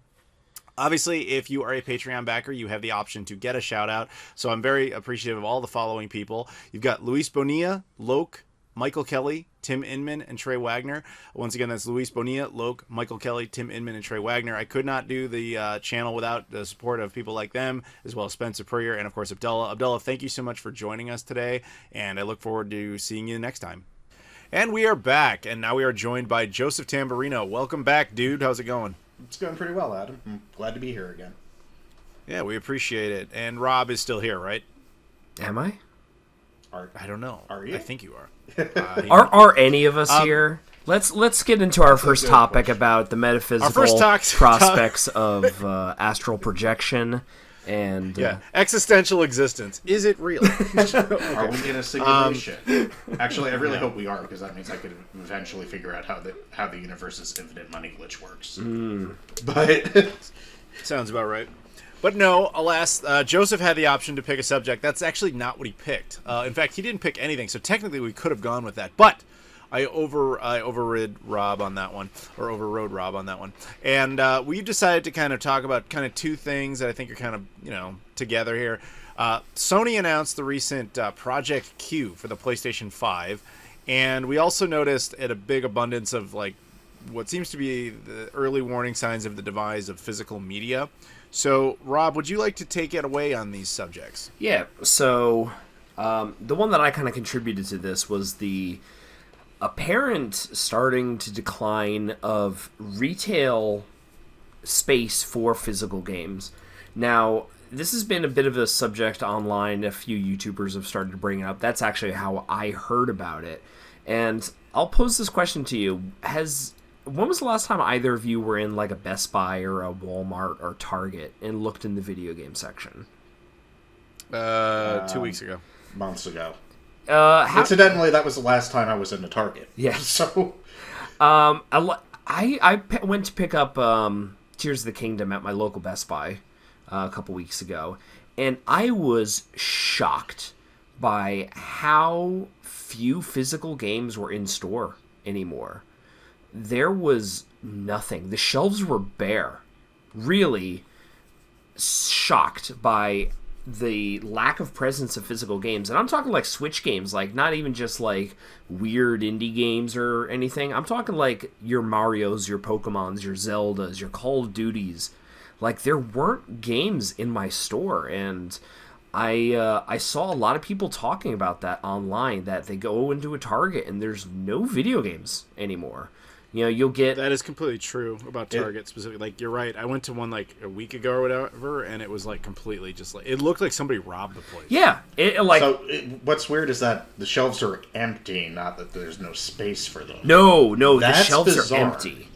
[SPEAKER 2] Obviously, if you are a Patreon backer, you have the option to get a shout-out. So I'm very appreciative of all the following people. You've got Luis Bonilla, Loke, Michael Kelly, Tim Inman, and Trey Wagner. Once again, that's Luis Bonilla, Loke, Michael Kelly, Tim Inman, and Trey Wagner. I could not do the channel without the support of people like them, as well as Spencer Puryear, and of course Abdullah. Abdullah, thank you so much for joining us today, and I look forward to seeing you next time. And we are back, and now we are joined by Joseph Tamburino. Welcome back, dude. How's it going?
[SPEAKER 1] It's going pretty well, Adam. I'm glad to be here again.
[SPEAKER 2] Yeah, we appreciate it. And Rob is still here, right?
[SPEAKER 3] Am I?
[SPEAKER 2] I don't know.
[SPEAKER 1] Are you?
[SPEAKER 2] I think you are.
[SPEAKER 3] Are any of us here? Let's get into our first topic about the metaphysical prospects of astral projection and
[SPEAKER 2] existential existence. Is it real?
[SPEAKER 1] Are we in a simulation? Actually, I really hope we are, because that means I could eventually figure out how the universe's infinite money glitch works.
[SPEAKER 2] But sounds about right. But no, alas, Joseph had the option to pick a subject. That's actually not what he picked. In fact, he didn't pick anything, so technically we could have gone with that. But I overrode Rob on that one. And we decided to kind of talk about kind of two things that I think are kind of, together here. Sony announced the recent Project Q for the PlayStation 5, and we also noticed a big abundance of, like, what seems to be the early warning signs of the demise of physical media. So, Rob, would you like to take it away on these subjects?
[SPEAKER 3] Yeah, so the one that I kind of contributed to this was the apparent starting to decline of retail space for physical games. Now, this has been a bit of a subject online. A few YouTubers have started to bring it up. That's actually how I heard about it. And I'll pose this question to you. When was the last time either of you were in like a Best Buy or a Walmart or Target and looked in the video game section?
[SPEAKER 2] 2 weeks ago.
[SPEAKER 1] Months ago. Incidentally, that was the last time I was in the Target.
[SPEAKER 3] Yeah.
[SPEAKER 1] So,
[SPEAKER 3] I went to pick up Tears of the Kingdom at my local Best Buy a couple weeks ago, and I was shocked by how few physical games were in store anymore. There was nothing. The shelves were bare. Really shocked by the lack of presence of physical games. And I'm talking like Switch games, like not even just like weird indie games or anything. I'm talking like your Marios, your Pokemons, your Zeldas, your Call of Duties. Like there weren't games in my store, and I saw a lot of people talking about that online, that they go into a Target and there's no video games anymore. You'll get...
[SPEAKER 2] That is completely true about Target specifically. Like, you're right. I went to one, like, a week ago or whatever, and it was, like, completely just, like... It looked like somebody robbed the place.
[SPEAKER 3] Yeah.
[SPEAKER 1] What's weird is that the shelves are empty, not that there's no space for them.
[SPEAKER 3] No, the shelves are empty.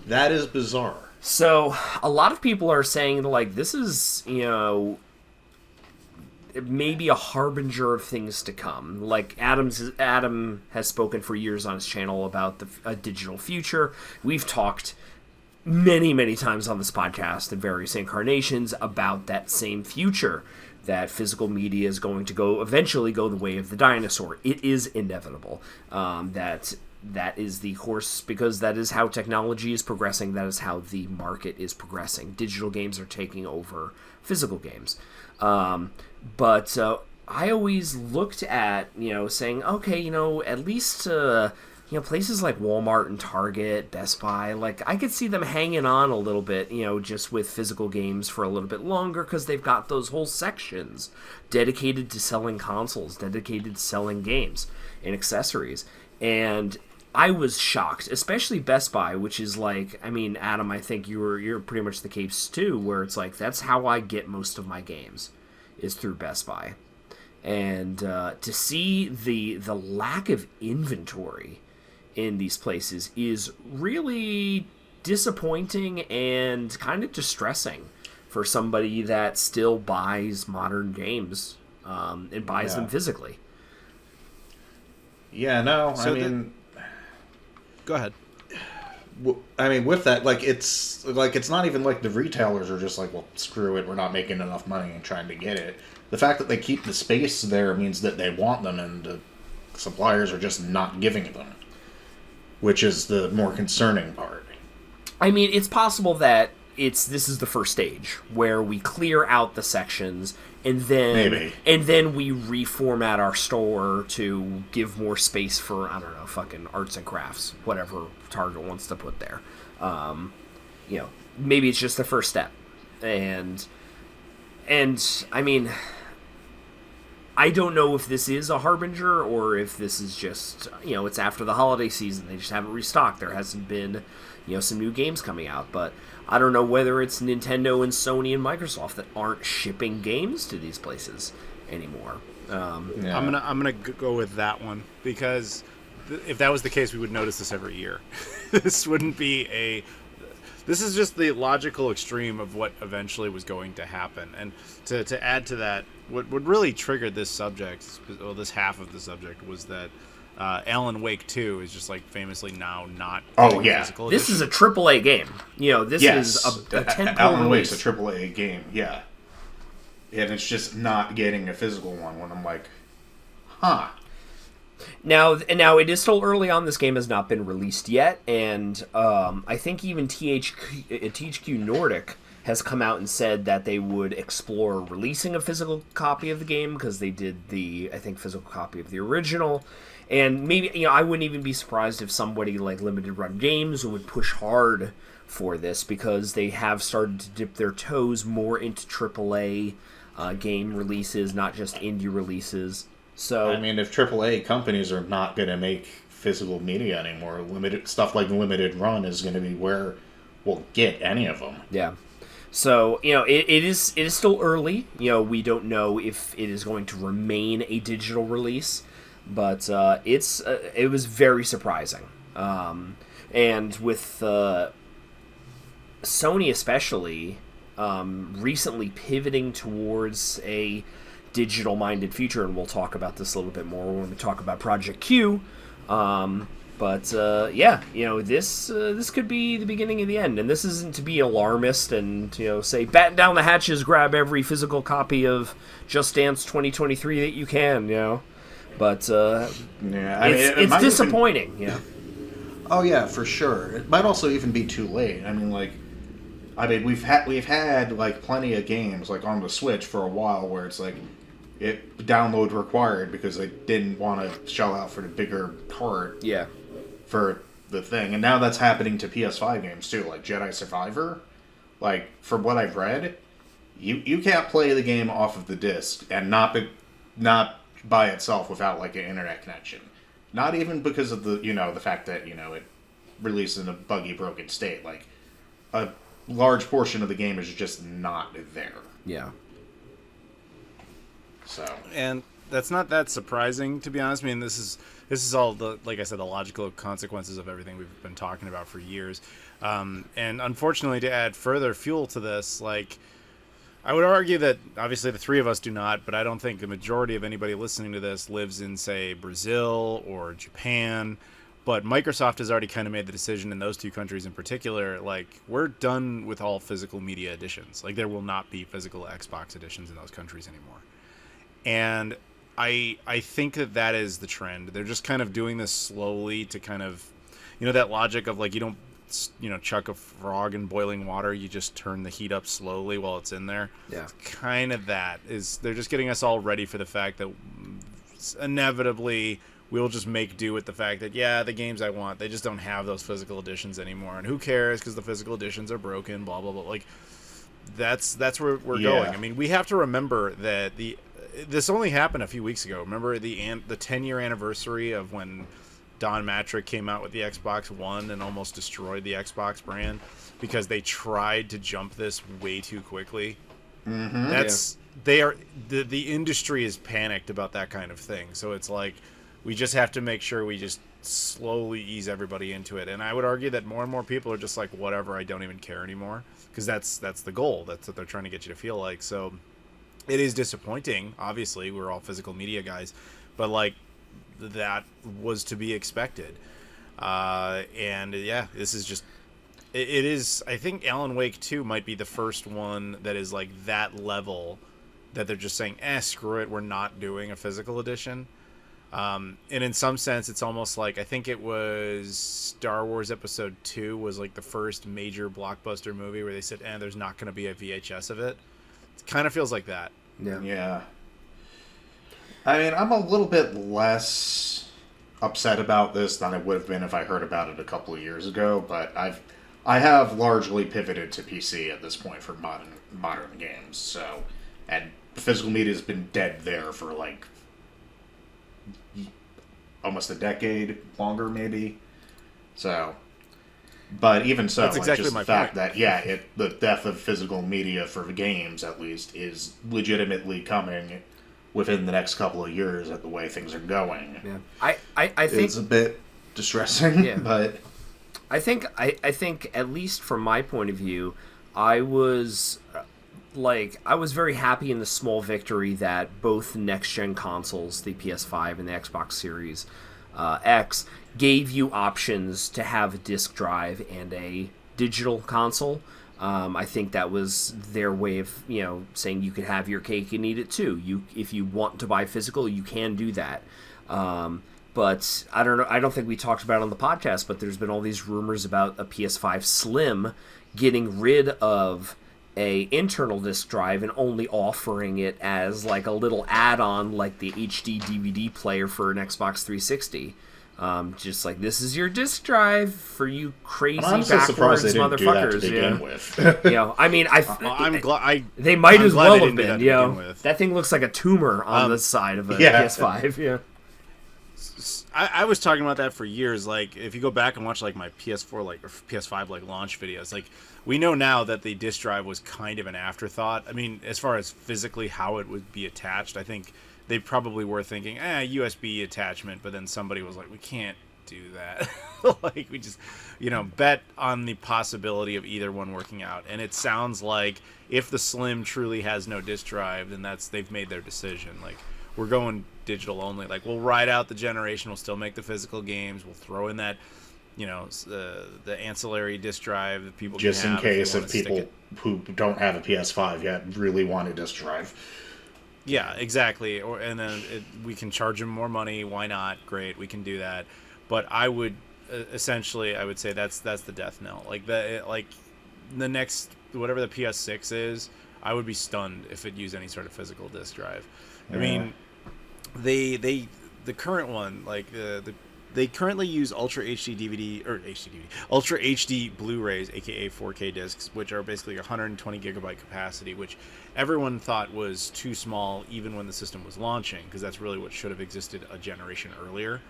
[SPEAKER 1] That is bizarre.
[SPEAKER 3] So, a lot of people are saying, like, this is, maybe a harbinger of things to come. Like Adam has spoken for years on his channel about a digital future. We've talked many, many times on this podcast in various incarnations about that same future, that physical media is going to eventually go the way of the dinosaur. It is inevitable. That is the course, because that is how technology is progressing. That is how the market is progressing. Digital games are taking over physical games. But I always looked at, saying, okay, at least, places like Walmart and Target, Best Buy, like, I could see them hanging on a little bit, just with physical games for a little bit longer, because they've got those whole sections dedicated to selling consoles, dedicated to selling games and accessories. And I was shocked, especially Best Buy, which is like, I mean, Adam, I think you're pretty much the case too, where it's like, that's how I get most of my games, is through Best Buy. And to see the lack of inventory in these places is really disappointing and kind of distressing for somebody that still buys modern games and buys them physically.
[SPEAKER 1] Yeah, no,
[SPEAKER 2] so go ahead.
[SPEAKER 1] I mean, with that, it's not even like the retailers are just like, well, screw it, we're not making enough money and trying to get it. The fact that they keep the space there means that they want them, and the suppliers are just not giving them, which is the more concerning part.
[SPEAKER 3] I mean, it's possible that this is the first stage where we clear out the sections and then we reformat our store to give more space for, I don't know, fucking arts and crafts, whatever Target wants to put there. Maybe it's just the first step. And I mean, I don't know if this is a harbinger or if this is just, it's after the holiday season. They just haven't restocked. There hasn't been, some new games coming out. But I don't know whether it's Nintendo and Sony and Microsoft that aren't shipping games to these places anymore.
[SPEAKER 2] Yeah. I'm gonna go with that one, because if that was the case, we would notice this every year. This wouldn't be This is just the logical extreme of what eventually was going to happen. And to add to that, what really triggered this subject, well, this half of the subject, was that Alan Wake 2 is just like famously now not.
[SPEAKER 1] Oh yeah,
[SPEAKER 2] physical
[SPEAKER 3] This
[SPEAKER 2] edition.
[SPEAKER 3] is a AAA game. This
[SPEAKER 1] yes,
[SPEAKER 3] is a 10
[SPEAKER 1] Alan
[SPEAKER 3] release.
[SPEAKER 1] Wake's a AAA game. Yeah, and it's just not getting a physical one. When I'm like, huh.
[SPEAKER 3] Now it is still early on. This game has not been released yet, and I think even THQ Nordic has come out and said that they would explore releasing a physical copy of the game because they did the, I think, physical copy of the original. And maybe, I wouldn't even be surprised if somebody like Limited Run Games would push hard for this because they have started to dip their toes more into AAA game releases, not just indie releases. So
[SPEAKER 1] I mean, if AAA companies are not going to make physical media anymore, limited stuff like Limited Run is going to be where we'll get any of them.
[SPEAKER 3] yeah. So, it is still early. We don't know if it is going to remain a digital release, but it was very surprising. And with Sony especially recently pivoting towards a digital-minded future, and we'll talk about this a little bit more when we talk about Project Q. This could be the beginning of the end, and this isn't to be alarmist and say batten down the hatches, grab every physical copy of Just Dance 2023 that you can, But it's disappointing,
[SPEAKER 1] Oh yeah, for sure. It might also even be too late. We've had like plenty of games like on the Switch for a while where it's like it download required because they didn't want to shell out for the bigger cart.
[SPEAKER 3] Yeah.
[SPEAKER 1] For the thing, and now that's happening to PS5 games too, like Jedi Survivor. Like, from what I've read, you can't play the game off of the disc and not by itself without like an internet connection. Not even because of the the fact that it released in a buggy, broken state. Like, a large portion of the game is just not there.
[SPEAKER 3] Yeah.
[SPEAKER 2] So, and that's not that surprising, to be honest. I mean, this is all the, like I said, the logical consequences of everything we've been talking about for years. And unfortunately, to add further fuel to this, like, I would argue that obviously the three of us do not, but I don't think the majority of anybody listening to this lives in, say, Brazil or Japan. But Microsoft has already kind of made the decision in those two countries in particular, like, we're done with all physical media editions. Like, there will not be physical Xbox editions in those countries anymore. And I think that is the trend. They're just kind of doing this slowly to kind of, that logic of like, you don't, chuck a frog in boiling water. You just turn the heat up slowly while it's in there.
[SPEAKER 3] Yeah.
[SPEAKER 2] It's kind of that is they're just getting us all ready for the fact that inevitably we'll just make do with the fact that, yeah, the games I want, they just don't have those physical editions anymore. And who cares? Because the physical editions are broken, blah, blah, blah. Like, that's where we're going. I mean, we have to remember that this only happened a few weeks ago. Remember the 10-year anniversary of when Don Matrick came out with the Xbox One and almost destroyed the Xbox brand because they tried to jump this way too quickly. Mm-hmm. The industry is panicked about that kind of thing. So it's like we just have to make sure we just slowly ease everybody into it. And I would argue that more and more people are just like, whatever, I don't even care anymore, because that's the goal. That's what they're trying to get you to feel like. So it is disappointing. Obviously, we're all physical media guys, but like that was to be expected. And yeah, this is just it is. I think Alan Wake 2 might be the first one that is like that level that they're just saying, screw it, we're not doing a physical edition. And in some sense, it's almost like, I think it was Star Wars Episode 2 was like the first major blockbuster movie where they said, there's not going to be a VHS of it. It kind of feels like that.
[SPEAKER 1] Yeah. I mean, I'm a little bit less upset about this than I would have been if I heard about it a couple of years ago, but I have largely pivoted to PC at this point for modern games. So, and the physical media has been dead there for like almost a decade, longer maybe. So, but even so,
[SPEAKER 2] that's exactly
[SPEAKER 1] just
[SPEAKER 2] my
[SPEAKER 1] the fact
[SPEAKER 2] point.
[SPEAKER 1] that the death of physical media for the games at least is legitimately coming within the next couple of years at the way things are going.
[SPEAKER 3] Yeah, I think
[SPEAKER 1] it's a bit distressing,
[SPEAKER 3] yeah.
[SPEAKER 1] But
[SPEAKER 3] I think at least from my point of view, I was very happy in the small victory that both next gen consoles, the PS5 and the Xbox Series, X, gave you options to have a disk drive and a digital console. I think that was their way of, saying you could have your cake and eat it too. If you want to buy physical, you can do that. But I don't know. I don't think we talked about it on the podcast, but there's been all these rumors about a PS5 Slim getting rid of a internal disk drive and only offering it as like a little add-on, like the HD DVD player for an Xbox 360. Just like, this is your disk drive for you crazy backwards motherfuckers. I mean,
[SPEAKER 2] I'm glad
[SPEAKER 3] they might as well have been. That thing looks like a tumor on the side of a PS5. Yeah.
[SPEAKER 2] I was talking about that for years. Like, if you go back and watch like my PS4 or PS5 launch videos, like, we know now that the disk drive was kind of an afterthought. I mean, as far as physically how it would be attached, I think they probably were thinking, USB attachment, but then somebody was like, we can't do that. Like, we just, bet on the possibility of either one working out. And it sounds like if the Slim truly has no disk drive, then they've made their decision. Like, we're going digital only. Like, we'll ride out the generation. We'll still make the physical games. We'll throw in that, the ancillary disk drive that people
[SPEAKER 1] just
[SPEAKER 2] can have
[SPEAKER 1] in case if people who don't have a PS5 yet really want a disk drive.
[SPEAKER 2] Yeah, exactly. And then we can charge them more money. Why not? Great, we can do that. But I would essentially, I would say that's the death knell. Like the next, whatever the PS6 is, I would be stunned if it used any sort of physical disk drive. I mean, the current one, like they currently use Ultra HD Blu-rays, aka 4K discs, which are basically 120 gigabyte capacity, which everyone thought was too small even when the system was launching, because that's really what should have existed a generation earlier.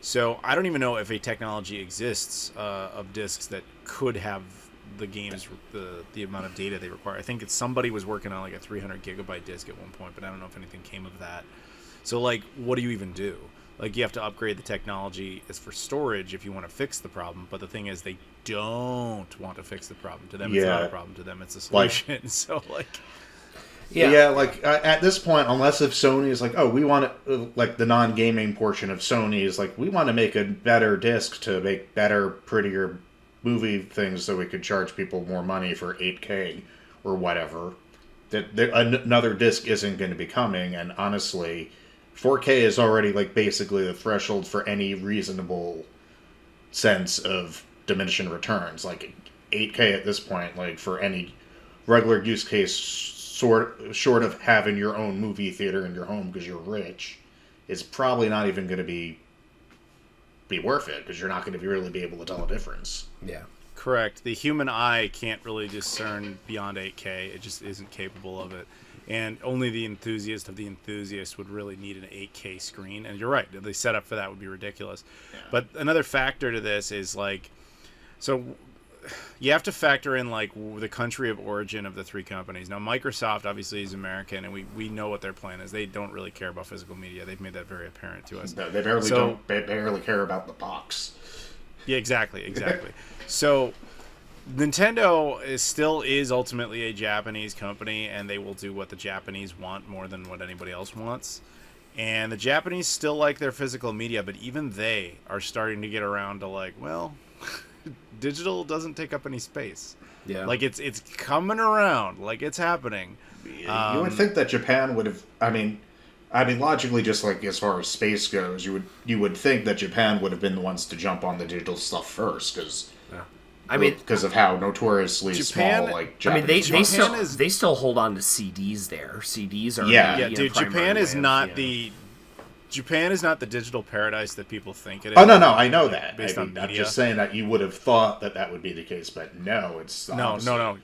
[SPEAKER 2] So I don't even know if a technology exists of discs that could have the games, the amount of data they require. I think somebody was working on like a 300 gigabyte disc at one point, but I don't know if anything came of that. So like, what do you even do? Like, you have to upgrade the technology as for storage if you want to fix the problem. But the thing is, they don't want to fix the problem. To them, it's not a problem. To them, it's a solution. Like, so, like...
[SPEAKER 1] like, at this point, unless if Sony is like, we want to... Like, the non-gaming portion of Sony is like, we want to make a better disc to make better, prettier movie things so we could charge people more money for 8K or whatever. Another disc isn't going to be coming, and honestly... 4K is already, like, basically the threshold for any reasonable sense of diminishing returns. Like, 8K at this point, like, for any regular use case, short of having your own movie theater in your home because you're rich, is probably not even going to be worth it, because you're not going to really be able to tell a difference.
[SPEAKER 3] Yeah.
[SPEAKER 2] Correct. The human eye can't really discern beyond 8K. It just isn't capable of it. And only the enthusiast of the enthusiast would really need an 8K screen. And you're right, the setup for that would be ridiculous. Yeah. But another factor to this is, like, so you have to factor in, like, the country of origin of the three companies. Now, Microsoft obviously is American, and we know what their plan is. They don't really care about physical media. They've made that very apparent to us.
[SPEAKER 1] No, they barely care about the box.
[SPEAKER 2] Yeah, exactly. So Nintendo still is ultimately a Japanese company, and they will do what the Japanese want more than what anybody else wants. And the Japanese still like their physical media, but even they are starting to get around to, like, well, digital doesn't take up any space. Yeah, like it's coming around, like it's happening.
[SPEAKER 1] You would think that Japan would have. I mean, logically, just like as far as space goes, you would think that Japan would have been the ones to jump on the digital stuff first, because. Because of how notoriously small, like, Japanese
[SPEAKER 3] they still hold on to CDs there. CDs are
[SPEAKER 2] dude. Japan is not the digital paradise that people think it is.
[SPEAKER 1] Oh no, I know that.
[SPEAKER 2] I'm
[SPEAKER 1] just saying that you would have thought that would be the case, but no, it's
[SPEAKER 2] no.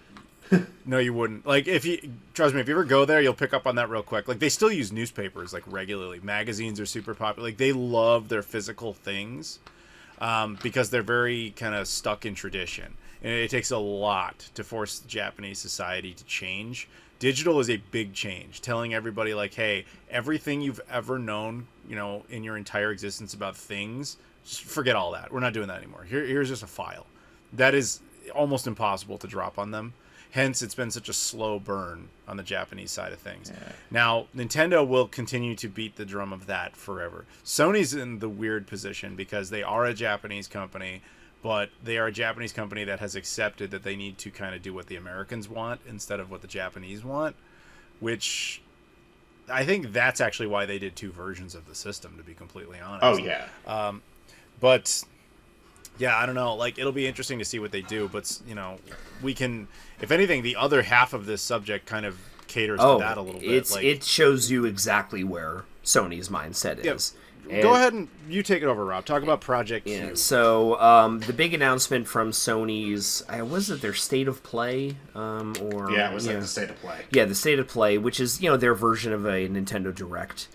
[SPEAKER 2] No, you wouldn't. Like, trust me, if you ever go there, you'll pick up on that real quick. Like, they still use newspapers, like, regularly. Magazines are super popular. Like, they love their physical things. Because they're very kind of stuck in tradition. And it takes a lot to force Japanese society to change. Digital is a big change, telling everybody, like, hey, everything you've ever known, in your entire existence about things, just forget all that. We're not doing that anymore. Here's just a file. That is almost impossible to drop on them. Hence, it's been such a slow burn on the Japanese side of things. Yeah. Now, Nintendo will continue to beat the drum of that forever. Sony's in the weird position because they are a Japanese company, but they are a Japanese company that has accepted that they need to kind of do what the Americans want instead of what the Japanese want, which I think that's actually why they did 2 versions of the system, to be completely honest.
[SPEAKER 1] Oh, yeah.
[SPEAKER 2] But yeah, I don't know. Like, it'll be interesting to see what they do, but, you know, we can, if anything, the other half of this subject kind of caters to that a little bit.
[SPEAKER 3] It shows you exactly where Sony's mindset is.
[SPEAKER 2] And go ahead and you take it over, Rob. Talk about Project Q.
[SPEAKER 3] Yeah, so the big announcement from Sony's, was it their State of Play?
[SPEAKER 1] It was like the State of Play.
[SPEAKER 3] Yeah, the State of Play, which is, you know, their version of a Nintendo Direct,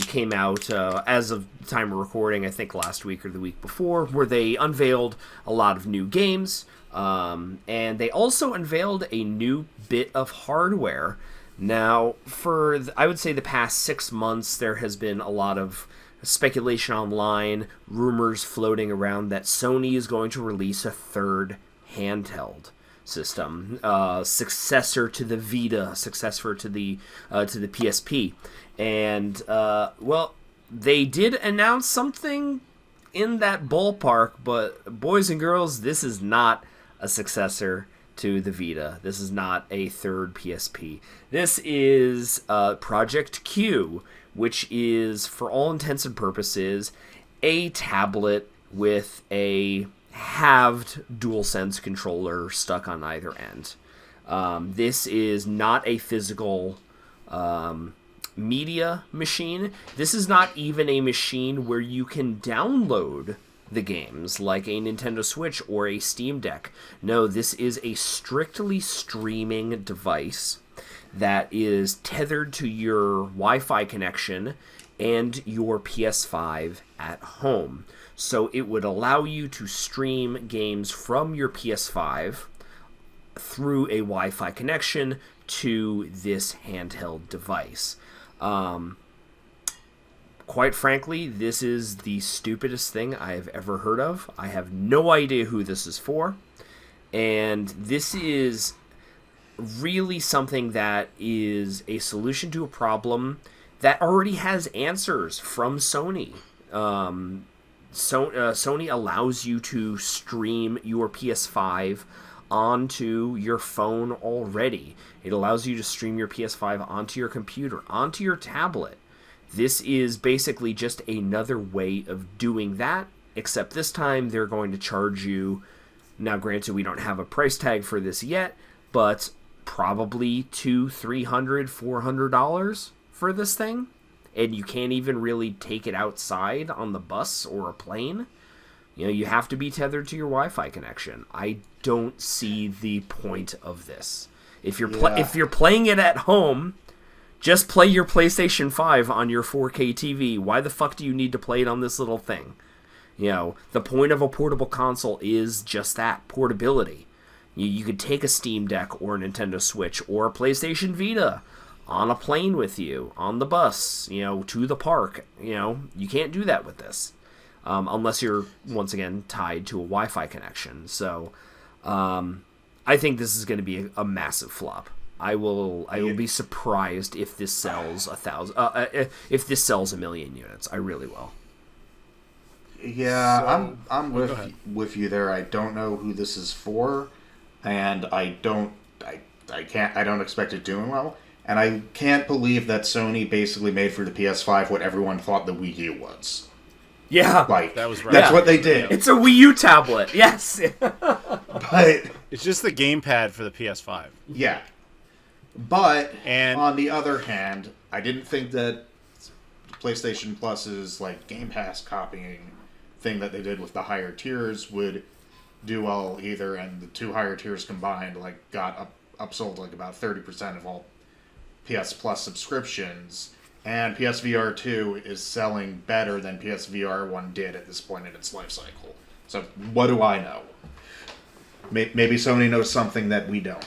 [SPEAKER 3] came out as of the time of recording, I think last week or the week before, where they unveiled a lot of new games, and they also unveiled a new bit of hardware. Now, for, I would say, the past 6 months, there has been a lot of speculation online, rumors floating around that Sony is going to release a third handheld system, successor to the Vita, successor to the PSP, and well, they did announce something in that ballpark, but boys and girls, this is not a successor to the Vita. This is not a third PSP. This is Project Q, which is, for all intents and purposes, a tablet with a halved DualSense controller stuck on either end. This is not a physical media machine. This is not even a machine where you can download the games like a Nintendo Switch or a Steam Deck. No, this is a strictly streaming device that is tethered to your Wi-Fi connection and your PS5 at home. So it would allow you to stream games from your PS5 through a Wi-Fi connection to this handheld device. Quite frankly, this is the stupidest thing I have ever heard of. I have no idea who this is for. And this is really something that is a solution to a problem that already has answers from Sony. Sony allows you to stream your PS5 onto your phone already. It allows you to stream your PS5 onto your computer, onto your tablet. This is basically just another way of doing that, except this time they're going to charge you. Now, granted, we don't have a price tag for this yet, but probably $200, $300, $400 for this thing, and you can't even really take it outside on the bus or a plane. You know, you have to be tethered to your Wi-Fi connection. I don't see the point of this. If you're playing it at home, just play your PlayStation 5 on your 4K TV. Why the fuck do you need to play it on this little thing? You know, the point of a portable console is just that, portability. You could take a Steam Deck or a Nintendo Switch or a PlayStation Vita on a plane with you, on the bus, you know, to the park. You know, you can't do that with this. Unless you're, once again, tied to a Wi-Fi connection. So, I think this is going to be a massive flop. I will be surprised if this sells 1,000. If this sells 1 million units, I really will.
[SPEAKER 1] Yeah, so, I'm with you there. I don't know who this is for, and I don't expect it doing well. And I can't believe that Sony basically made for the PS5 what everyone thought the Wii U was.
[SPEAKER 3] Yeah,
[SPEAKER 1] like
[SPEAKER 2] that was right.
[SPEAKER 1] That's what they did.
[SPEAKER 3] It's a Wii U tablet. Yes,
[SPEAKER 1] but
[SPEAKER 2] it's just the gamepad for the PS5.
[SPEAKER 1] Yeah, but on the other hand, I didn't think that PlayStation Plus's like Game Pass copying thing that they did with the higher tiers would do well either, and the 2 higher tiers combined like got upsold like about 30% of all PS Plus subscriptions. And PSVR 2 is selling better than PSVR 1 did at this point in its life cycle. So what do I know? Maybe Sony knows something that we don't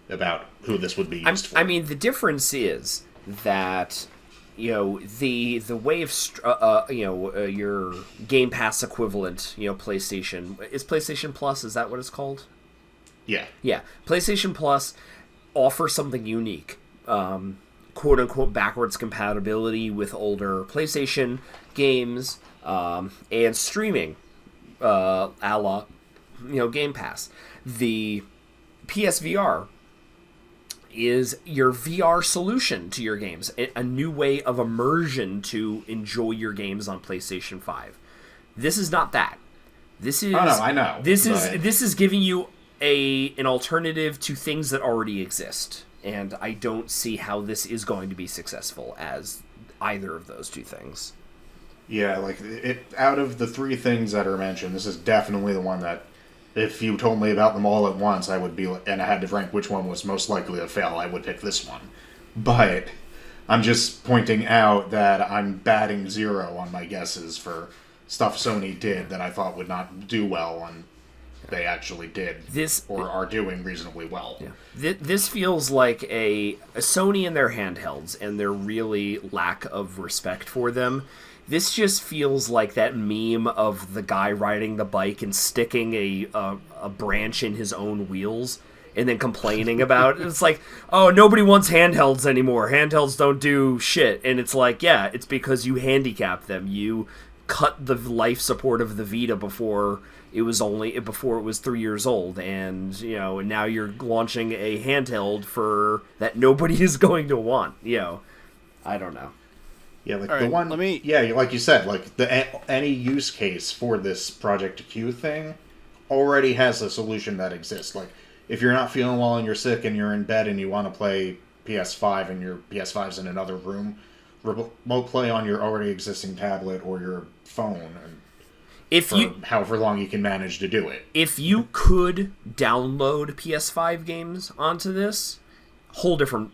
[SPEAKER 1] about who this would be used for.
[SPEAKER 3] I mean, the difference is that, you know, the way of your Game Pass equivalent, you know, PlayStation is PlayStation Plus. Is that what it's called?
[SPEAKER 1] Yeah.
[SPEAKER 3] Yeah, PlayStation Plus offers something unique. Quote unquote backwards compatibility with older PlayStation games, and streaming, a la, Game Pass. The PSVR is your VR solution to your games, a new way of immersion to enjoy your games on PlayStation 5. This is not that. This is
[SPEAKER 1] I know.
[SPEAKER 3] This is giving you an alternative to things that already exist. And I don't see how this is going to be successful as either of those two things.
[SPEAKER 1] Yeah, like, out of the three things that are mentioned, this is definitely the one that, if you told me about them all at once, I would be, and I had to rank which one was most likely to fail, I would pick this one. But I'm just pointing out that I'm batting 0 on my guesses for stuff Sony did that I thought would not do well, and they actually did, or are doing reasonably well.
[SPEAKER 3] Yeah. This feels like a Sony and their handhelds and their really lack of respect for them. This just feels like that meme of the guy riding the bike and sticking a branch in his own wheels and then complaining about it. It's like, oh, nobody wants handhelds anymore. Handhelds don't do shit. And it's like, yeah, it's because you handicap them. You cut the life support of the Vita before it was 3 years old, and and now you're launching a handheld for that nobody is going to want. I don't know.
[SPEAKER 1] Yeah, like
[SPEAKER 2] All
[SPEAKER 1] the
[SPEAKER 2] right,
[SPEAKER 1] one. Like you said, like any use case for this Project Q thing already has a solution that exists. Like, if you're not feeling well and you're sick and you're in bed and you want to play PS5 and your PS5's in another room, remote play on your already existing tablet or your phone. However long you can manage to do it. If
[SPEAKER 3] you could download PS5 games onto this, whole different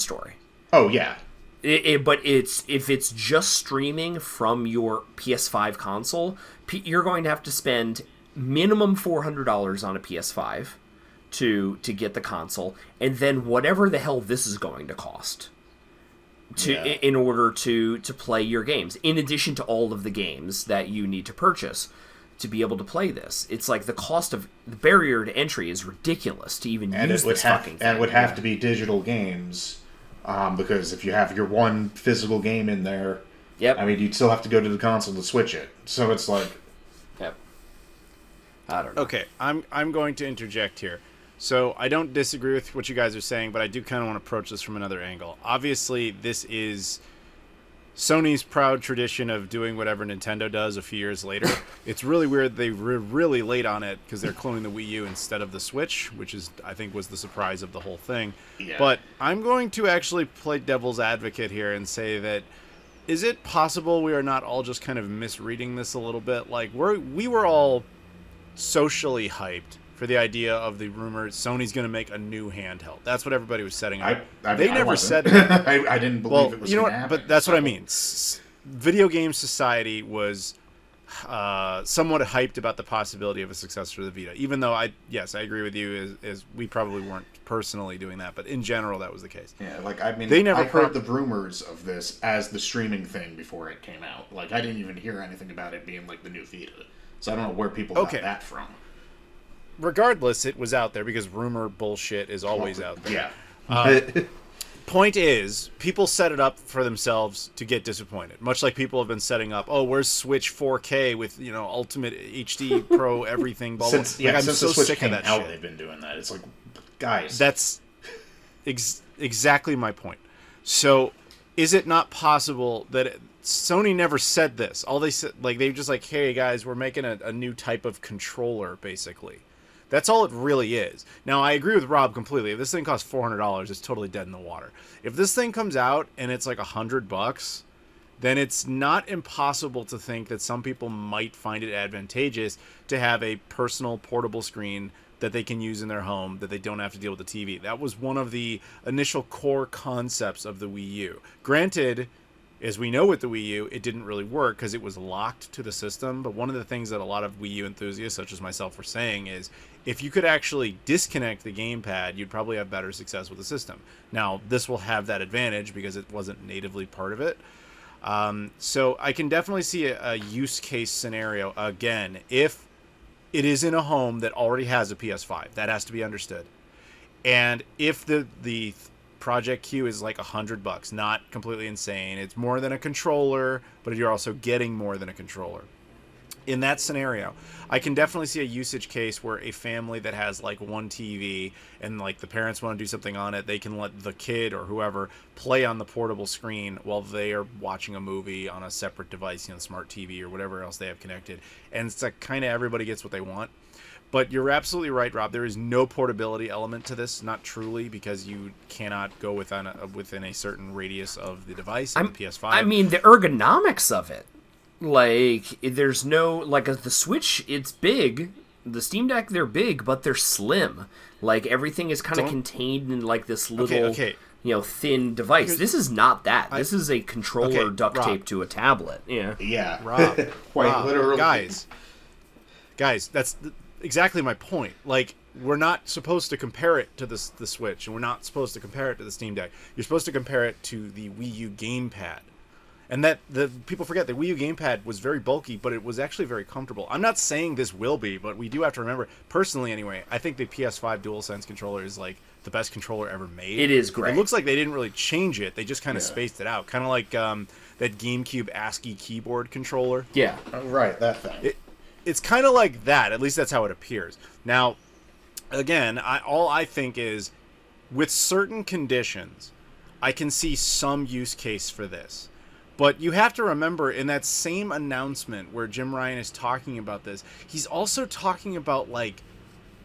[SPEAKER 3] story.
[SPEAKER 1] Oh yeah.
[SPEAKER 3] But if it's just streaming from your PS5 console, you're going to have to spend minimum $400 on a PS5 to get the console, and then whatever the hell this is going to cost in order to play your games, in addition to all of the games that you need to purchase to be able to play this. It's like the barrier to entry is ridiculous to even use this fucking thing.
[SPEAKER 1] And it would have to be digital games, because if you have your one physical game in there, I mean, you'd still have to go to the console to switch it. So it's like,
[SPEAKER 3] I don't know.
[SPEAKER 2] Okay, I'm going to interject here. So I don't disagree with what you guys are saying, but I do kind of want to approach this from another angle. Obviously, this is Sony's proud tradition of doing whatever Nintendo does a few years later. It's really weird they were really late on it because they're cloning the Wii U instead of the Switch, which I think was the surprise of the whole thing. Yeah. But I'm going to actually play devil's advocate here and say that, is it possible we are not all just kind of misreading this a little bit? Like, we were all socially hyped for the idea of the rumor Sony's going to make a new handheld. That's what everybody was setting up. They never said that.
[SPEAKER 1] I didn't believe it was going to happen.
[SPEAKER 2] But that's what I mean. Video game society was somewhat hyped about the possibility of a successor to the Vita. Even though I agree with you, is we probably weren't personally doing that, but in general that was the case.
[SPEAKER 1] Yeah, like I mean, I heard the rumors of this as the streaming thing before it came out. Like I didn't even hear anything about it being like the new Vita. So I don't know where people got that from.
[SPEAKER 2] Regardless, it was out there because rumor bullshit is always out there.
[SPEAKER 1] Yeah.
[SPEAKER 2] Point is, people set it up for themselves to get disappointed. Much like people have been setting up, where's Switch 4K with Ultimate HD Pro everything? Blah, blah.
[SPEAKER 1] Since the Switch came out, they've been doing that. It's like, guys,
[SPEAKER 2] that's exactly my point. So, is it not possible that Sony never said this? All they said, they just hey guys, we're making a new type of controller, basically. That's all it really is. Now, I agree with Rob completely. If this thing costs $400, it's totally dead in the water. If this thing comes out and it's like $100, then it's not impossible to think that some people might find it advantageous to have a personal portable screen that they can use in their home, that they don't have to deal with the TV. That was one of the initial core concepts of the Wii U. Granted, as we know with the Wii U, it didn't really work because it was locked to the system. But one of the things that a lot of Wii U enthusiasts, such as myself, were saying is if you could actually disconnect the gamepad, you'd probably have better success with the system. Now, this will have that advantage because it wasn't natively part of it. So I can definitely see a use case scenario, again, if it is in a home that already has a PS5. That has to be understood. And if the Project Q is like $100, not completely insane. It's more than a controller, but you're also getting more than a controller. In that scenario, I can definitely see a usage case where a family that has like one TV and like the parents want to do something on it, they can let the kid or whoever play on the portable screen while they are watching a movie on a separate device, smart TV or whatever else they have connected. And it's like kind of everybody gets what they want. But you're absolutely right, Rob. There is no portability element to this, not truly, because you cannot go within a certain radius of the device, the PS5.
[SPEAKER 3] I mean, the ergonomics of it. Like, there's no... Like, the Switch, it's big. The Steam Deck, they're big, but they're slim. Like, everything is kind of contained in, like, this little, thin device. This is not that. This is a controller duct tape to a tablet. Yeah.
[SPEAKER 1] Yeah.
[SPEAKER 2] Rob.
[SPEAKER 1] Quite literally.
[SPEAKER 2] Guys, that's... exactly my point. Like, we're not supposed to compare it to the Switch, and we're not supposed to compare it to the Steam Deck. You're supposed to compare it to the Wii U gamepad. And that the people forget the Wii U gamepad was very bulky, but it was actually very comfortable. I'm not saying this will be, but we do have to remember, personally anyway, I think the PS5 DualSense controller is like the best controller ever made.
[SPEAKER 3] It is great.
[SPEAKER 2] It looks like they didn't really change it. They just kind of spaced it out. Kind of like that GameCube ASCII keyboard controller.
[SPEAKER 3] Yeah.
[SPEAKER 1] Right, that thing.
[SPEAKER 2] It's kind of like that. At least that's how it appears. Now, again, all I think is, with certain conditions, I can see some use case for this. But you have to remember, in that same announcement where Jim Ryan is talking about this, he's also talking about, like,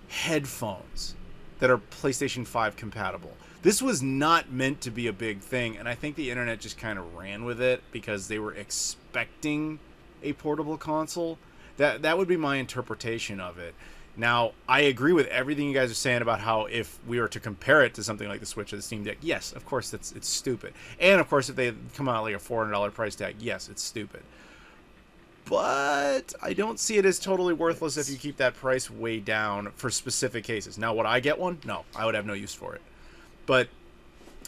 [SPEAKER 2] headphones that are PlayStation 5 compatible. This was not meant to be a big thing, and I think the internet just kind of ran with it because they were expecting a portable console. That would be my interpretation of it. Now, I agree with everything you guys are saying about how if we were to compare it to something like the Switch or the Steam Deck, yes, of course, it's stupid. And, of course, if they come out like a $400 price tag, yes, it's stupid. But I don't see it as totally worthless if you keep that price way down for specific cases. Now, would I get one? No, I would have no use for it. But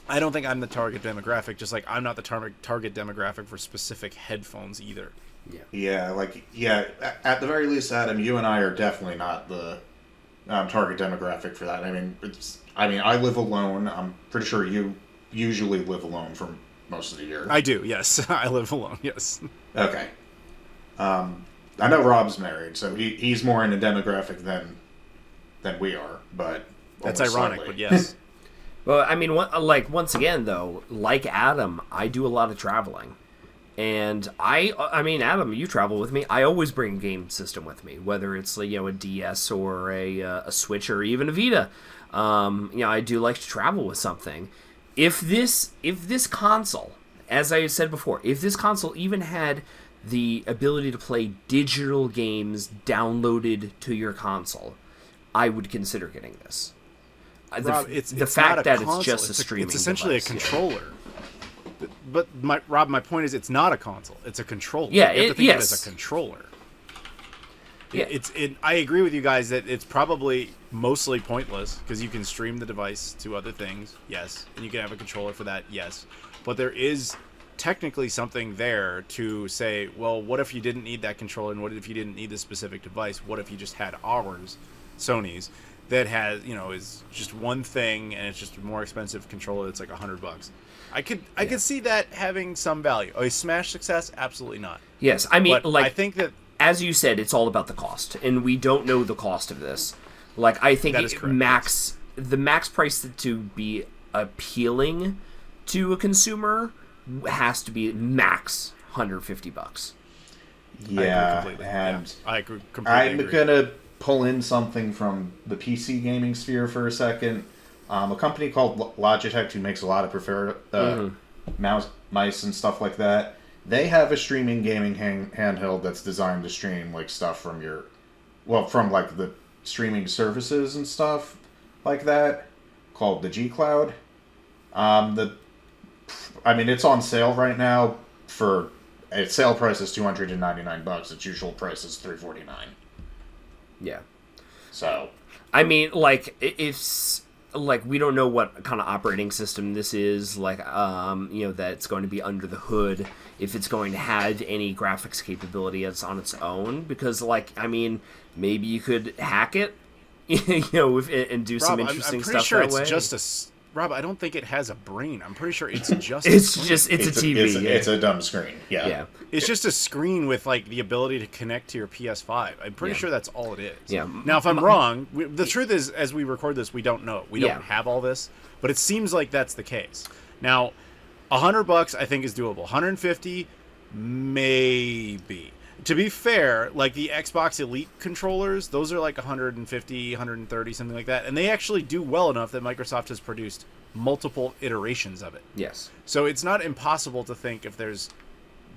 [SPEAKER 2] I don't think I'm the target demographic, just like I'm not the target demographic for specific headphones either.
[SPEAKER 1] At the very least, Adam, you and I are definitely not the target demographic for that. I live alone. I'm pretty sure you usually live alone for most of the year.
[SPEAKER 2] I do, yes. I live alone, yes.
[SPEAKER 1] Okay. I know Rob's married, so he's more in a demographic than we are, but
[SPEAKER 2] that's ironic, slightly. But yes.
[SPEAKER 3] Well, I mean, once again, though, like Adam, I do a lot of traveling. And I mean, Adam, you travel with me. I always bring a game system with me, whether it's a DS or a Switch or even a Vita. I do like to travel with something. If this console, as I said before, if this console even had the ability to play digital games downloaded to your console, I would consider getting this.
[SPEAKER 2] Rob, it's
[SPEAKER 3] just a streaming
[SPEAKER 2] device. It's essentially a controller. But my point is, it's not a console. It's a controller.
[SPEAKER 3] Yeah,
[SPEAKER 2] you have to think of it as a controller. Yeah. I agree with you guys that it's probably mostly pointless because you can stream the device to other things, yes, and you can have a controller for that, yes. But there is technically something there to say, well, what if you didn't need that controller, and what if you didn't need this specific device? What if you just had ours, Sony's, that has is just one thing and it's just a more expensive controller that's like $100? I could see that having some value. A Smash success, absolutely not.
[SPEAKER 3] Yes, I mean,
[SPEAKER 2] but I think that,
[SPEAKER 3] as you said, it's all about the cost, and we don't know the cost of this. Like, I think the max price to be appealing to a consumer has to be max $150.
[SPEAKER 1] Yeah,
[SPEAKER 2] I agree completely.
[SPEAKER 1] I'm gonna pull in something from the PC gaming sphere for a second. A company called Logitech, who makes a lot of preferred mice and stuff like that. They have a streaming gaming handheld that's designed to stream like stuff from from like the streaming services and stuff like that, called the G Cloud. It's on sale right now for its sale price is $299. Its usual price is $349.
[SPEAKER 3] Yeah.
[SPEAKER 1] So,
[SPEAKER 3] I mean, like, it's like we don't know what kind of operating system this is, like that's going to be under the hood, if it's going to have any graphics capability as on its own, because maybe you could hack it, and do some interesting stuff that way. I'm pretty sure it's
[SPEAKER 2] just Rob, I don't think it has a brain. I'm pretty sure it's just
[SPEAKER 3] it's a TV.
[SPEAKER 1] It's a dumb screen. Yeah.
[SPEAKER 2] It's just a screen with like the ability to connect to your PS5. I'm pretty sure that's all it is.
[SPEAKER 3] Yeah.
[SPEAKER 2] Now, if I'm wrong, the truth is, as we record this, we don't know. We don't have all this, but it seems like that's the case. Now, $100 I think is doable. 150 maybe. To be fair, like the Xbox Elite controllers, those are like 150, 130, something like that. And they actually do well enough that Microsoft has produced multiple iterations of it.
[SPEAKER 3] Yes.
[SPEAKER 2] So it's not impossible to think if there's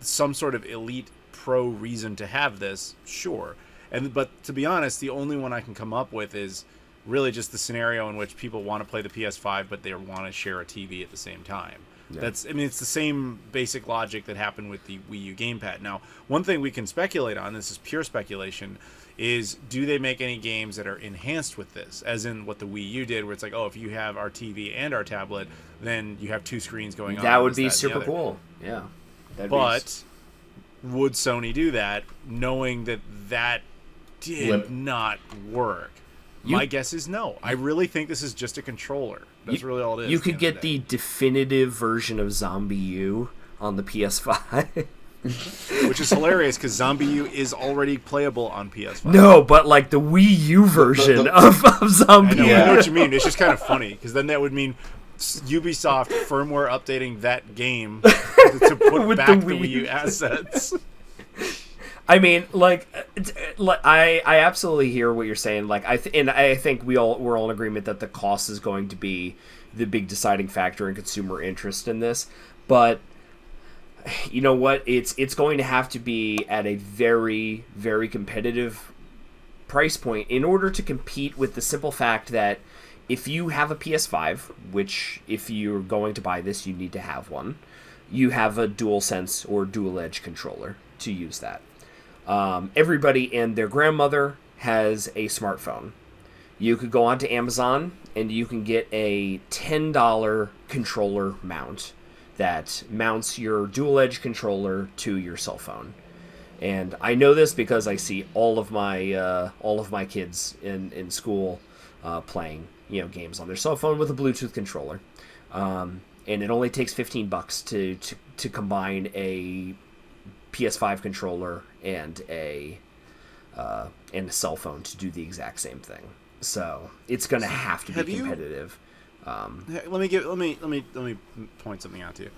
[SPEAKER 2] some sort of Elite Pro reason to have this, sure. But to be honest, the only one I can come up with is really just the scenario in which people want to play the PS5, but they want to share a TV at the same time. Yeah. It's the same basic logic that happened with the Wii U gamepad. Now, one thing we can speculate on, this is pure speculation, is do they make any games that are enhanced with this? As in what the Wii U did, where it's like, oh, if you have our TV and our tablet, then you have two screens going on.
[SPEAKER 3] That would be super cool. Yeah.
[SPEAKER 2] But would Sony do that, knowing that did not work? My guess is no. I really think this is just a controller. That's really all it is.
[SPEAKER 3] You could get the definitive version of Zombie U on the PS5.
[SPEAKER 2] Which is hilarious, because Zombie U is already playable on PS5.
[SPEAKER 3] No, but like the Wii U version of Zombie U.
[SPEAKER 2] I know what you mean. It's just kind of funny, because then that would mean Ubisoft firmware updating that game to put back the Wii U assets.
[SPEAKER 3] I mean, I absolutely hear what you're saying. Like, I think we're all in agreement that the cost is going to be the big deciding factor in consumer interest in this. But you know what? It's going to have to be at a very, very competitive price point in order to compete with the simple fact that if you have a PS5, which if you're going to buy this, you need to have one, you have a DualSense or Dual Edge controller to use that. Everybody and their grandmother has a smartphone. You could go onto Amazon and you can get a $10 controller mount that mounts your Dual Edge controller to your cell phone. And I know this because I see all of my kids in school playing games on their cell phone with a Bluetooth controller. And it only takes $15 to combine a PS5 controller and a cell phone to do the exact same thing. So it's going to have to be competitive.
[SPEAKER 2] Let me point something out to you.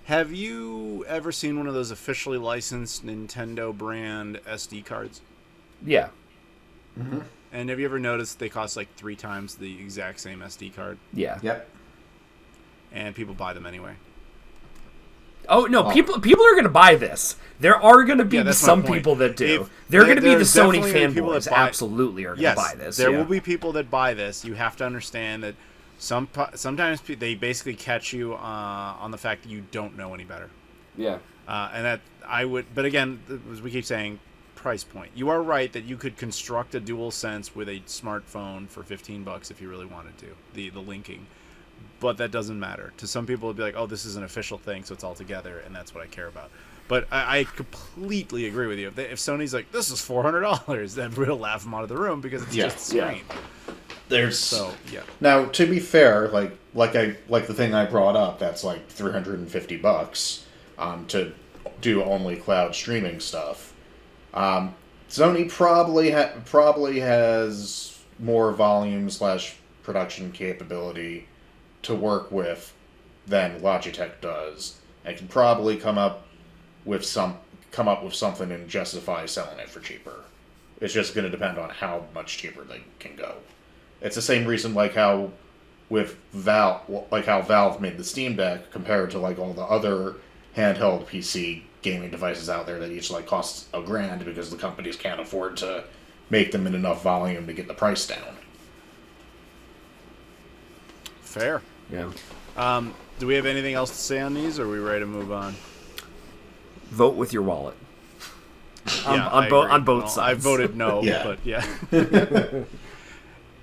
[SPEAKER 2] Have you ever seen one of those officially licensed Nintendo brand SD cards?
[SPEAKER 3] Yeah.
[SPEAKER 1] Mm-hmm.
[SPEAKER 2] And have you ever noticed they cost like 3 times the exact same SD card?
[SPEAKER 3] Yeah.
[SPEAKER 1] Yep.
[SPEAKER 2] And people buy them anyway.
[SPEAKER 3] Oh no! People are going to buy this. There are going to be some people that do. They're going to be the Sony fanboys. Absolutely, are going to buy this.
[SPEAKER 2] There will be people that buy this. You have to understand that sometimes they basically catch you on the fact that you don't know any better.
[SPEAKER 3] Yeah.
[SPEAKER 2] And that I would, but again, as we keep saying, price point. You are right that you could construct a DualSense with a smartphone for $15 if you really wanted to. The linking. But that doesn't matter. To some people, it'd be like, oh, this is an official thing, so it's all together, and that's what I care about. But I completely agree with you. If Sony's like, this is $400, then we'll laugh them out of the room because it's just a screen.
[SPEAKER 1] Now, to be fair, like the thing I brought up, that's like $350 to do only cloud streaming stuff. Sony probably has more volume / production capability to work with than Logitech does, and can probably come up with something and justify selling it for cheaper. It's just going to depend on how much cheaper they can go. It's the same reason how Valve made the Steam Deck compared to all the other handheld PC gaming devices out there that each costs $1,000 because the companies can't afford to make them in enough volume to get the price down.
[SPEAKER 2] Fair.
[SPEAKER 3] Yeah.
[SPEAKER 2] Do we have anything else to say on these, or are we ready to move on?
[SPEAKER 3] Vote with your wallet.
[SPEAKER 2] On
[SPEAKER 3] both sides.
[SPEAKER 2] I voted no,
[SPEAKER 1] yeah.
[SPEAKER 2] but yeah.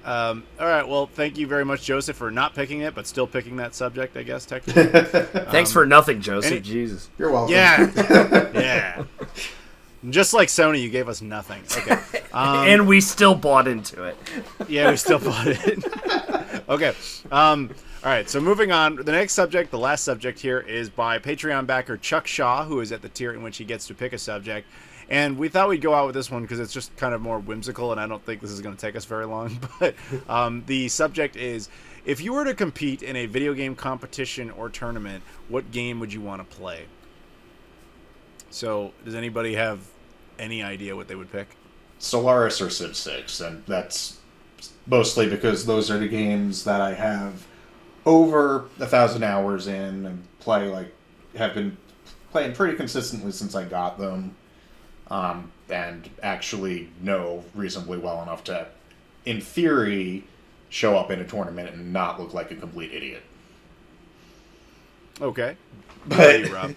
[SPEAKER 2] All right. Well, thank you very much, Joseph, for not picking it, but still picking that subject, I guess, technically.
[SPEAKER 3] Thanks for nothing, Joseph. Jesus.
[SPEAKER 1] You're welcome.
[SPEAKER 2] Yeah. Yeah. Just like Sony, you gave us nothing. Okay.
[SPEAKER 3] And we still bought into it.
[SPEAKER 2] Yeah, we still bought it. Okay. All right. So moving on. The next subject, the last subject here, is by Patreon backer Chuck Shaw, who is at the tier in which he gets to pick a subject. And we thought we'd go out with this one because it's just kind of more whimsical, and I don't think this is going to take us very long. But the subject is, if you were to compete in a video game competition or tournament, what game would you want to play? So, does anybody have any idea what they would pick?
[SPEAKER 1] Stellaris or Civ 6, and that's mostly because those are the games that I have over 1,000 hours in and have been playing pretty consistently since I got them. And actually know reasonably well enough to, in theory, show up in a tournament and not look like a complete idiot.
[SPEAKER 2] Okay.
[SPEAKER 1] But,
[SPEAKER 2] Rob?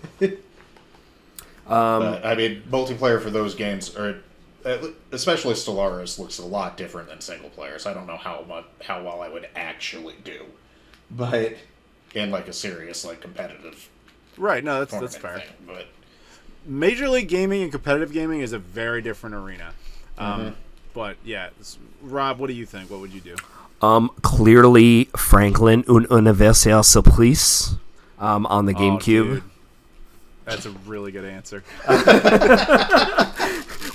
[SPEAKER 1] but I mean, multiplayer for those games, especially Stellaris, looks a lot different than single players. I don't know how well I would actually do, but in like a serious competitive.
[SPEAKER 2] Right. No, that's fair.
[SPEAKER 1] Thing, but.
[SPEAKER 2] Major League Gaming and competitive gaming is a very different arena. But yeah, Rob, what do you think? What would you do?
[SPEAKER 3] Clearly Franklin Un Universal Surprise on the GameCube.
[SPEAKER 2] Dude. That's a really good answer.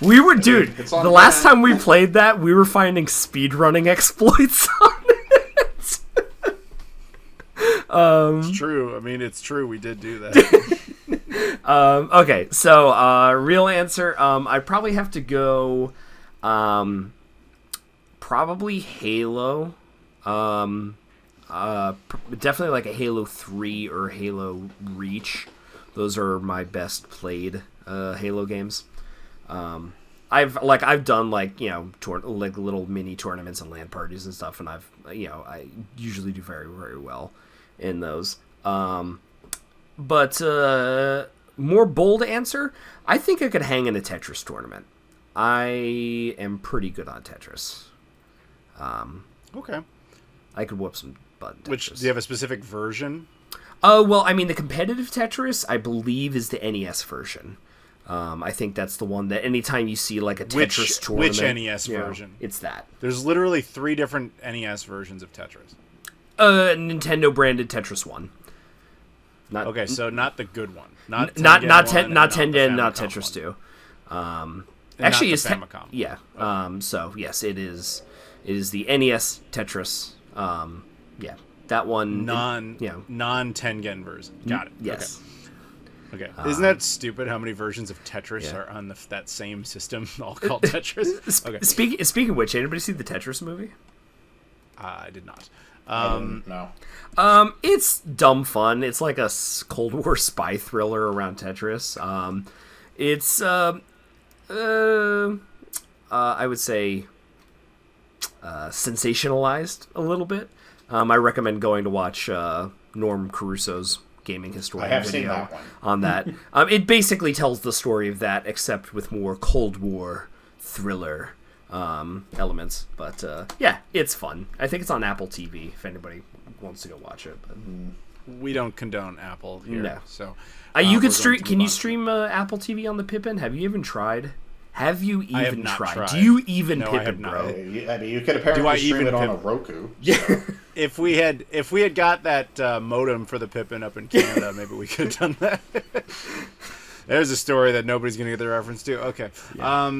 [SPEAKER 3] We were, dude, the last time we played that, we were finding speedrunning exploits on it.
[SPEAKER 2] It's true. I mean, it's true. We did do that.
[SPEAKER 3] Okay, so real answer, I'd probably have to go probably Halo. Definitely like a Halo 3 or Halo Reach. Those are my best played Halo games. I've done little mini tournaments and LAN parties and stuff, and I usually do very, very well in those. But more bold answer, I think I could hang in a Tetris tournament. I am pretty good on Tetris.
[SPEAKER 2] Okay.
[SPEAKER 3] I could whoop some butt.
[SPEAKER 2] Which, do you have a specific version?
[SPEAKER 3] Well, I mean, the competitive Tetris, I believe, is the NES version. I think that's the one that anytime you see like a Tetris tournament...
[SPEAKER 2] Which NES version?
[SPEAKER 3] It's that.
[SPEAKER 2] There's literally 3 different NES versions of Tetris.
[SPEAKER 3] Nintendo-branded Tetris 1.
[SPEAKER 2] Okay, so not the good one. Not
[SPEAKER 3] Tetris 2. Actually, it's
[SPEAKER 2] Famicom.
[SPEAKER 3] Yeah. So yes, it is the NES Tetris. Yeah, that one.
[SPEAKER 2] Non-Tengen version. Got it.
[SPEAKER 3] Yes.
[SPEAKER 2] Okay. Isn't that stupid? How many versions of Tetris are on that same system, all called Tetris? Okay.
[SPEAKER 3] Speaking of which, anybody see the Tetris movie?
[SPEAKER 2] I did not.
[SPEAKER 1] No.
[SPEAKER 3] It's dumb fun. It's like a Cold War spy thriller around Tetris. It's I would say sensationalized a little bit. I recommend going to watch Norm Caruso's gaming historian video on that. It basically tells the story of that, except with more Cold War thriller elements. But yeah, it's fun. I think it's on Apple TV if anybody wants to go watch it. But
[SPEAKER 2] we don't condone Apple here.
[SPEAKER 3] No.
[SPEAKER 2] So
[SPEAKER 3] you could stream. Can you stream Apple TV on the Pippin? Have you even tried? Have you even tried? Do you even Pippin, bro?
[SPEAKER 1] I mean, you could apparently stream it on a Roku.
[SPEAKER 3] Yeah.
[SPEAKER 1] So.
[SPEAKER 2] If we had got that modem for the Pippin up in Canada, maybe we could have done that. There's a story that nobody's going to get the reference to. Okay. Yeah.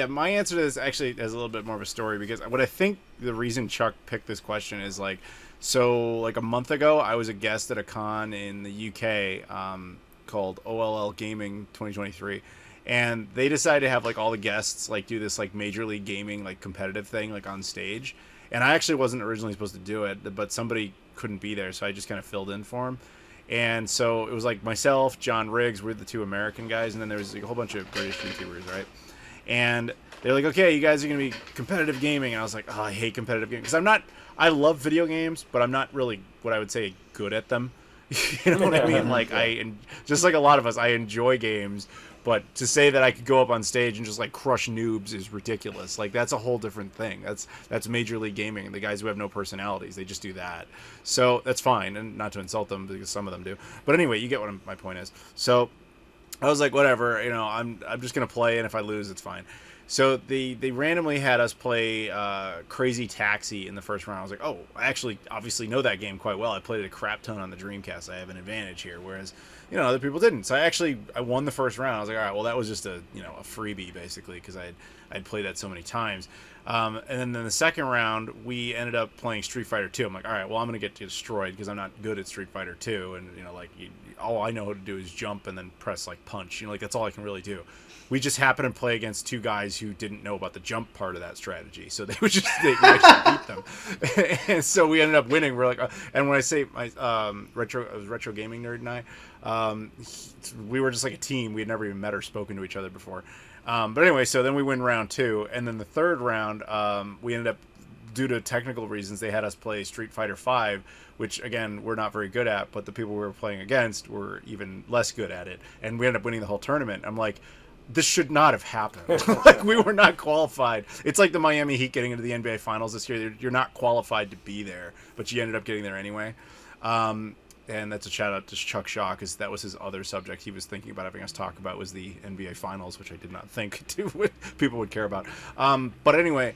[SPEAKER 2] My answer to this actually has a little bit more of a story, because what I think the reason Chuck picked this question is a month ago, I was a guest at a con in the UK called OLL Gaming 2023. And they decided to have all the guests do this Major League Gaming competitive thing on stage. And I actually wasn't originally supposed to do it, but somebody couldn't be there, so I just kind of filled in for him. And so it was myself, John Riggs, we're the 2 American guys, and then there was a whole bunch of British YouTubers, right? And they're like, okay, you guys are going to be competitive gaming. And I was like, oh, I hate competitive gaming. Because I love video games, but I'm not really what I would say good at them. You know what I mean? Just like a lot of us, I enjoy games, But to say that I could go up on stage and just like crush noobs is ridiculous. Like that's a whole different thing. That's Major League Gaming. The guys who have no personalities, they just do that. So that's fine, and not to insult them because some of them do. But anyway, you get what my point is. So I was like, whatever, I'm just gonna play, and if I lose, it's fine. So they randomly had us play Crazy Taxi in the first round. I was like, oh, I actually obviously know that game quite well. I played it a crap ton on the Dreamcast. I have an advantage here, whereas other people didn't. So I won the first round. I was like, all right, well that was just a freebie basically because I'd played that so many times. And then in the second round, we ended up playing Street Fighter 2. I'm like, all right, well I'm gonna get destroyed because I'm not good at Street Fighter 2, and all I know how to do is jump and then press like punch. That's all I can really do. We just happened to play against two guys who didn't know about the jump part of that strategy, so they actually beat them, and so we ended up winning. We're like, and when I say my retro gaming nerd and I, we were just like a team. We had never even met or spoken to each other before. But anyway, so then we win round 2, and then the third round, we ended up, due to technical reasons, they had us play Street Fighter 5, which again we're not very good at, but the people we were playing against were even less good at it, and we ended up winning the whole tournament. I'm like, this should not have happened. Like, we were not qualified. It's like the Miami Heat getting into the NBA Finals this year. You're not qualified to be there, but you ended up getting there anyway. And that's a shout out to Chuck Shaw, because that was his other subject he was thinking about having us talk about, was the NBA Finals, which I did not think people would care about. But anyway,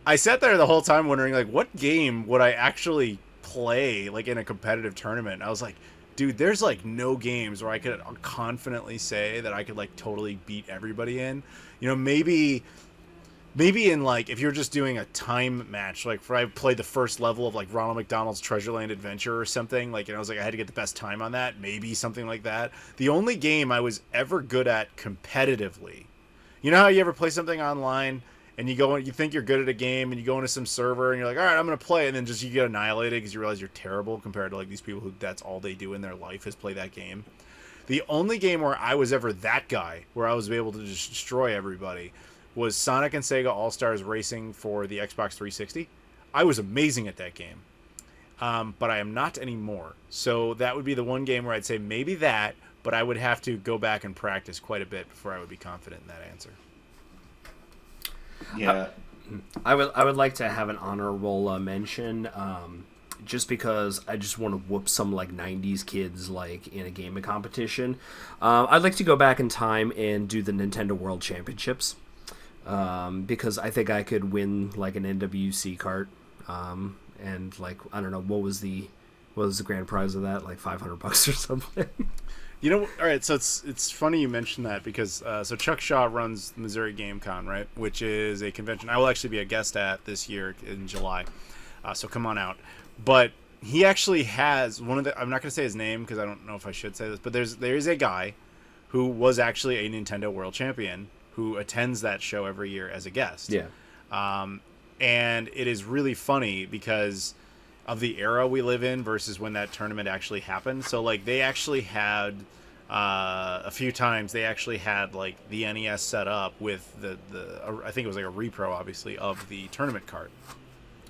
[SPEAKER 2] I sat there the whole time wondering, like, what game would I actually play, like, in a competitive tournament? I was like, dude, there's like no games where I could confidently say that I could like totally beat everybody in. Maybe in like, if you're just doing a time match, like I played the first level of like Ronald McDonald's Treasureland Adventure or something, like, I was like, I had to get the best time on that, maybe something like that. The only game I was ever good at competitively, how you ever play something online and you think you're good at a game, and you go into some server, and you're like, all right, I'm going to play, and then just you get annihilated because you realize you're terrible compared to like these people who that's all they do in their life is play that game. The only game where I was ever that guy, where I was able to just destroy everybody, was Sonic and Sega All-Stars Racing for the Xbox 360. I was amazing at that game, but I am not anymore. So that would be the one game where I'd say maybe that, but I would have to go back and practice quite a bit before I would be confident in that answer.
[SPEAKER 1] Yeah,
[SPEAKER 3] I would like to have an honorable mention, just because I just want to whoop some like 90s kids like in a gaming competition. I'd like to go back in time and do the Nintendo World Championships, because I think I could win like an NWC cart, and like, I don't know, what was the grand prize of that, like $500 or something.
[SPEAKER 2] All right, so it's funny you mentioned that, because so Chuck Shaw runs Missouri Game Con, right, which is a convention I will actually be a guest at this year in July, so come on out. But he actually has one of the, I'm not going to say his name because I don't know if I should say this, but there is a guy who was actually a Nintendo World Champion who attends that show every year as a guest.
[SPEAKER 3] Yeah.
[SPEAKER 2] And it is really funny because of the era we live in versus when that tournament actually happened. So like, they actually had a few times they actually had like the NES set up with the I think it was like a repro, obviously, of the tournament card.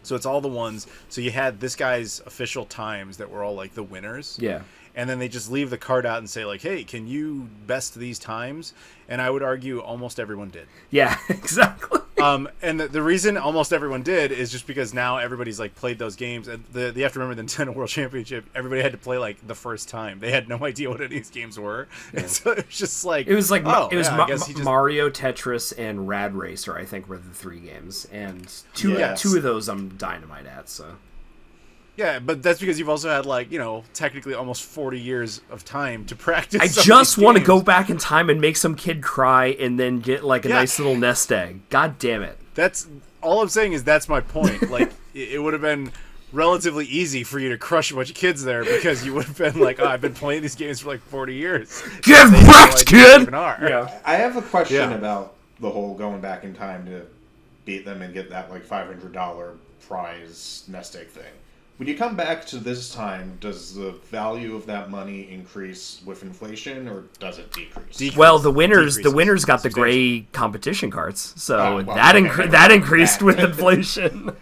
[SPEAKER 2] So it's all the ones. So you had this guy's official times that were all like the winners.
[SPEAKER 3] Yeah.
[SPEAKER 2] And then they just leave the card out and say like, hey, can you best these times? And I would argue almost everyone did.
[SPEAKER 3] Yeah, exactly.
[SPEAKER 2] And the reason almost everyone did is just because now everybody's like played those games, and you have to remember the Nintendo World Championship, everybody had to play like the first time. They had no idea what any of these games were. Yeah. And so it was just like,
[SPEAKER 3] Mario, Tetris, and Rad Racer, I think, were the three games, and two of those I'm dynamite at. So
[SPEAKER 2] yeah, but that's because you've also had like, technically almost 40 years of time to practice.
[SPEAKER 3] I just want to go back in time and make some kid cry and then get like a nice little nest egg. God damn it.
[SPEAKER 2] That's all I'm saying, is that's my point. Like, it would have been relatively easy for you to crush a bunch of kids there, because you would have been like, oh, I've been playing these games for like 40 years.
[SPEAKER 3] Get wrecked, kid!
[SPEAKER 1] Yeah. I have a question about the whole going back in time to beat them and get that like $500 prize nest egg thing. When you come back to this time, does the value of that money increase with inflation, or does it decrease?
[SPEAKER 3] Well, the winners got the gray competition cards, so that increased with inflation.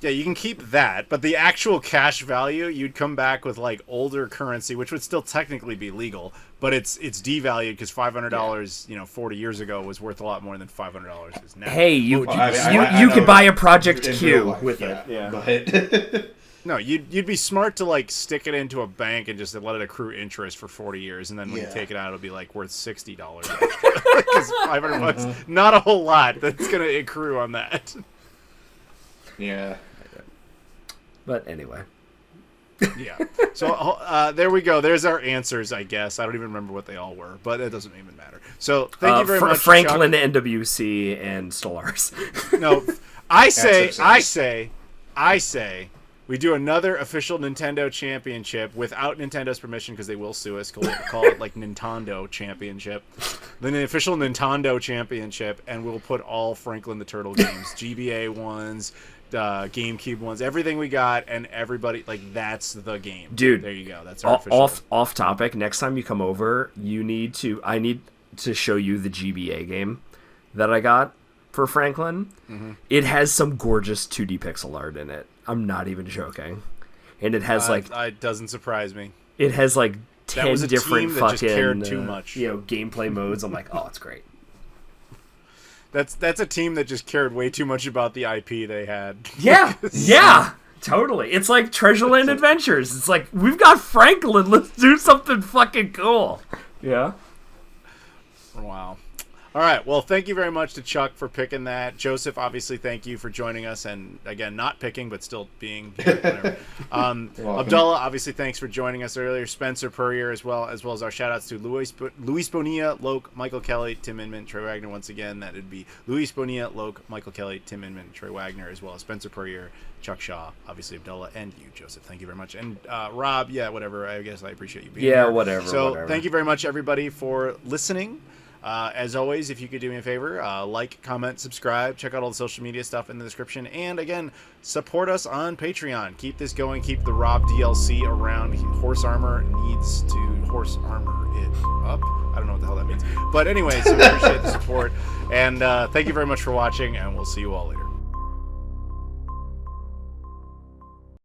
[SPEAKER 2] Yeah, you can keep that, but the actual cash value, you'd come back with like older currency, which would still technically be legal, but it's devalued because $500, 40 years ago was worth a lot more than $500 is now.
[SPEAKER 3] Hey, you
[SPEAKER 1] I
[SPEAKER 3] could buy a Project
[SPEAKER 1] in
[SPEAKER 3] Q
[SPEAKER 1] real life,
[SPEAKER 3] with it.
[SPEAKER 1] yeah. But
[SPEAKER 2] No, you'd be smart to like stick it into a bank and just let it accrue interest for 40 years, and then when you take it out, it'll be like worth $60 because $500, not a whole lot that's gonna accrue on that.
[SPEAKER 1] yeah.
[SPEAKER 3] But anyway.
[SPEAKER 2] Yeah. So there we go. There's our answers, I guess. I don't even remember what they all were, but it doesn't even matter. So thank you very much,
[SPEAKER 3] Franklin,
[SPEAKER 2] Chuck.
[SPEAKER 3] NWC, and Stellaris.
[SPEAKER 2] No, I say, we do another official Nintendo Championship without Nintendo's permission because they will sue us. Call it like Nintendo Championship. Then the official Nintendo Championship, and we'll put all Franklin the Turtle games, GBA ones, GameCube ones, everything we got, and everybody, like, that's the game.
[SPEAKER 3] Dude,
[SPEAKER 2] there you go. That's our official.
[SPEAKER 3] Off topic. Next time you come over, I need to show you the GBA game that I got for Franklin. Mm-hmm. It has some gorgeous 2D pixel art in it. I'm not even joking. And it has
[SPEAKER 2] it doesn't surprise me.
[SPEAKER 3] It has like 10 different fucking
[SPEAKER 2] just cared too much.
[SPEAKER 3] Gameplay modes. I'm like, oh, it's great.
[SPEAKER 2] That's a team that just cared way too much about the IP they had.
[SPEAKER 3] Yeah, yeah, totally. It's like Treasureland Adventures. It's like, we've got Franklin. Let's do something fucking cool. Yeah.
[SPEAKER 2] Wow. All right. Well, thank you very much to Chuck for picking that. Joseph, obviously, thank you for joining us, and again, not picking, but still being here. Abdullah, obviously, thanks for joining us earlier. Spencer Purrier, as well as our shout outs to Luis Bonilla, Loke, Michael Kelly, Tim Inman, Troy Wagner. Once again, that would be Luis Bonilla, Loke, Michael Kelly, Tim Inman, Troy Wagner, as well as Spencer Purrier, Chuck Shaw, obviously Abdullah, and you, Joseph. Thank you very much. And Rob, whatever. I guess I appreciate you being here.
[SPEAKER 3] Yeah, whatever.
[SPEAKER 2] So thank you very much, everybody, for listening. As always, if you could do me a favor, like, comment, subscribe, check out all the social media stuff in the description, and again, support us on Patreon. Keep this going, keep the Rob DLC around. Horse Armor needs to horse armor it up. I don't know what the hell that means. But anyways, so we appreciate the support, and thank you very much for watching, and we'll see you all later.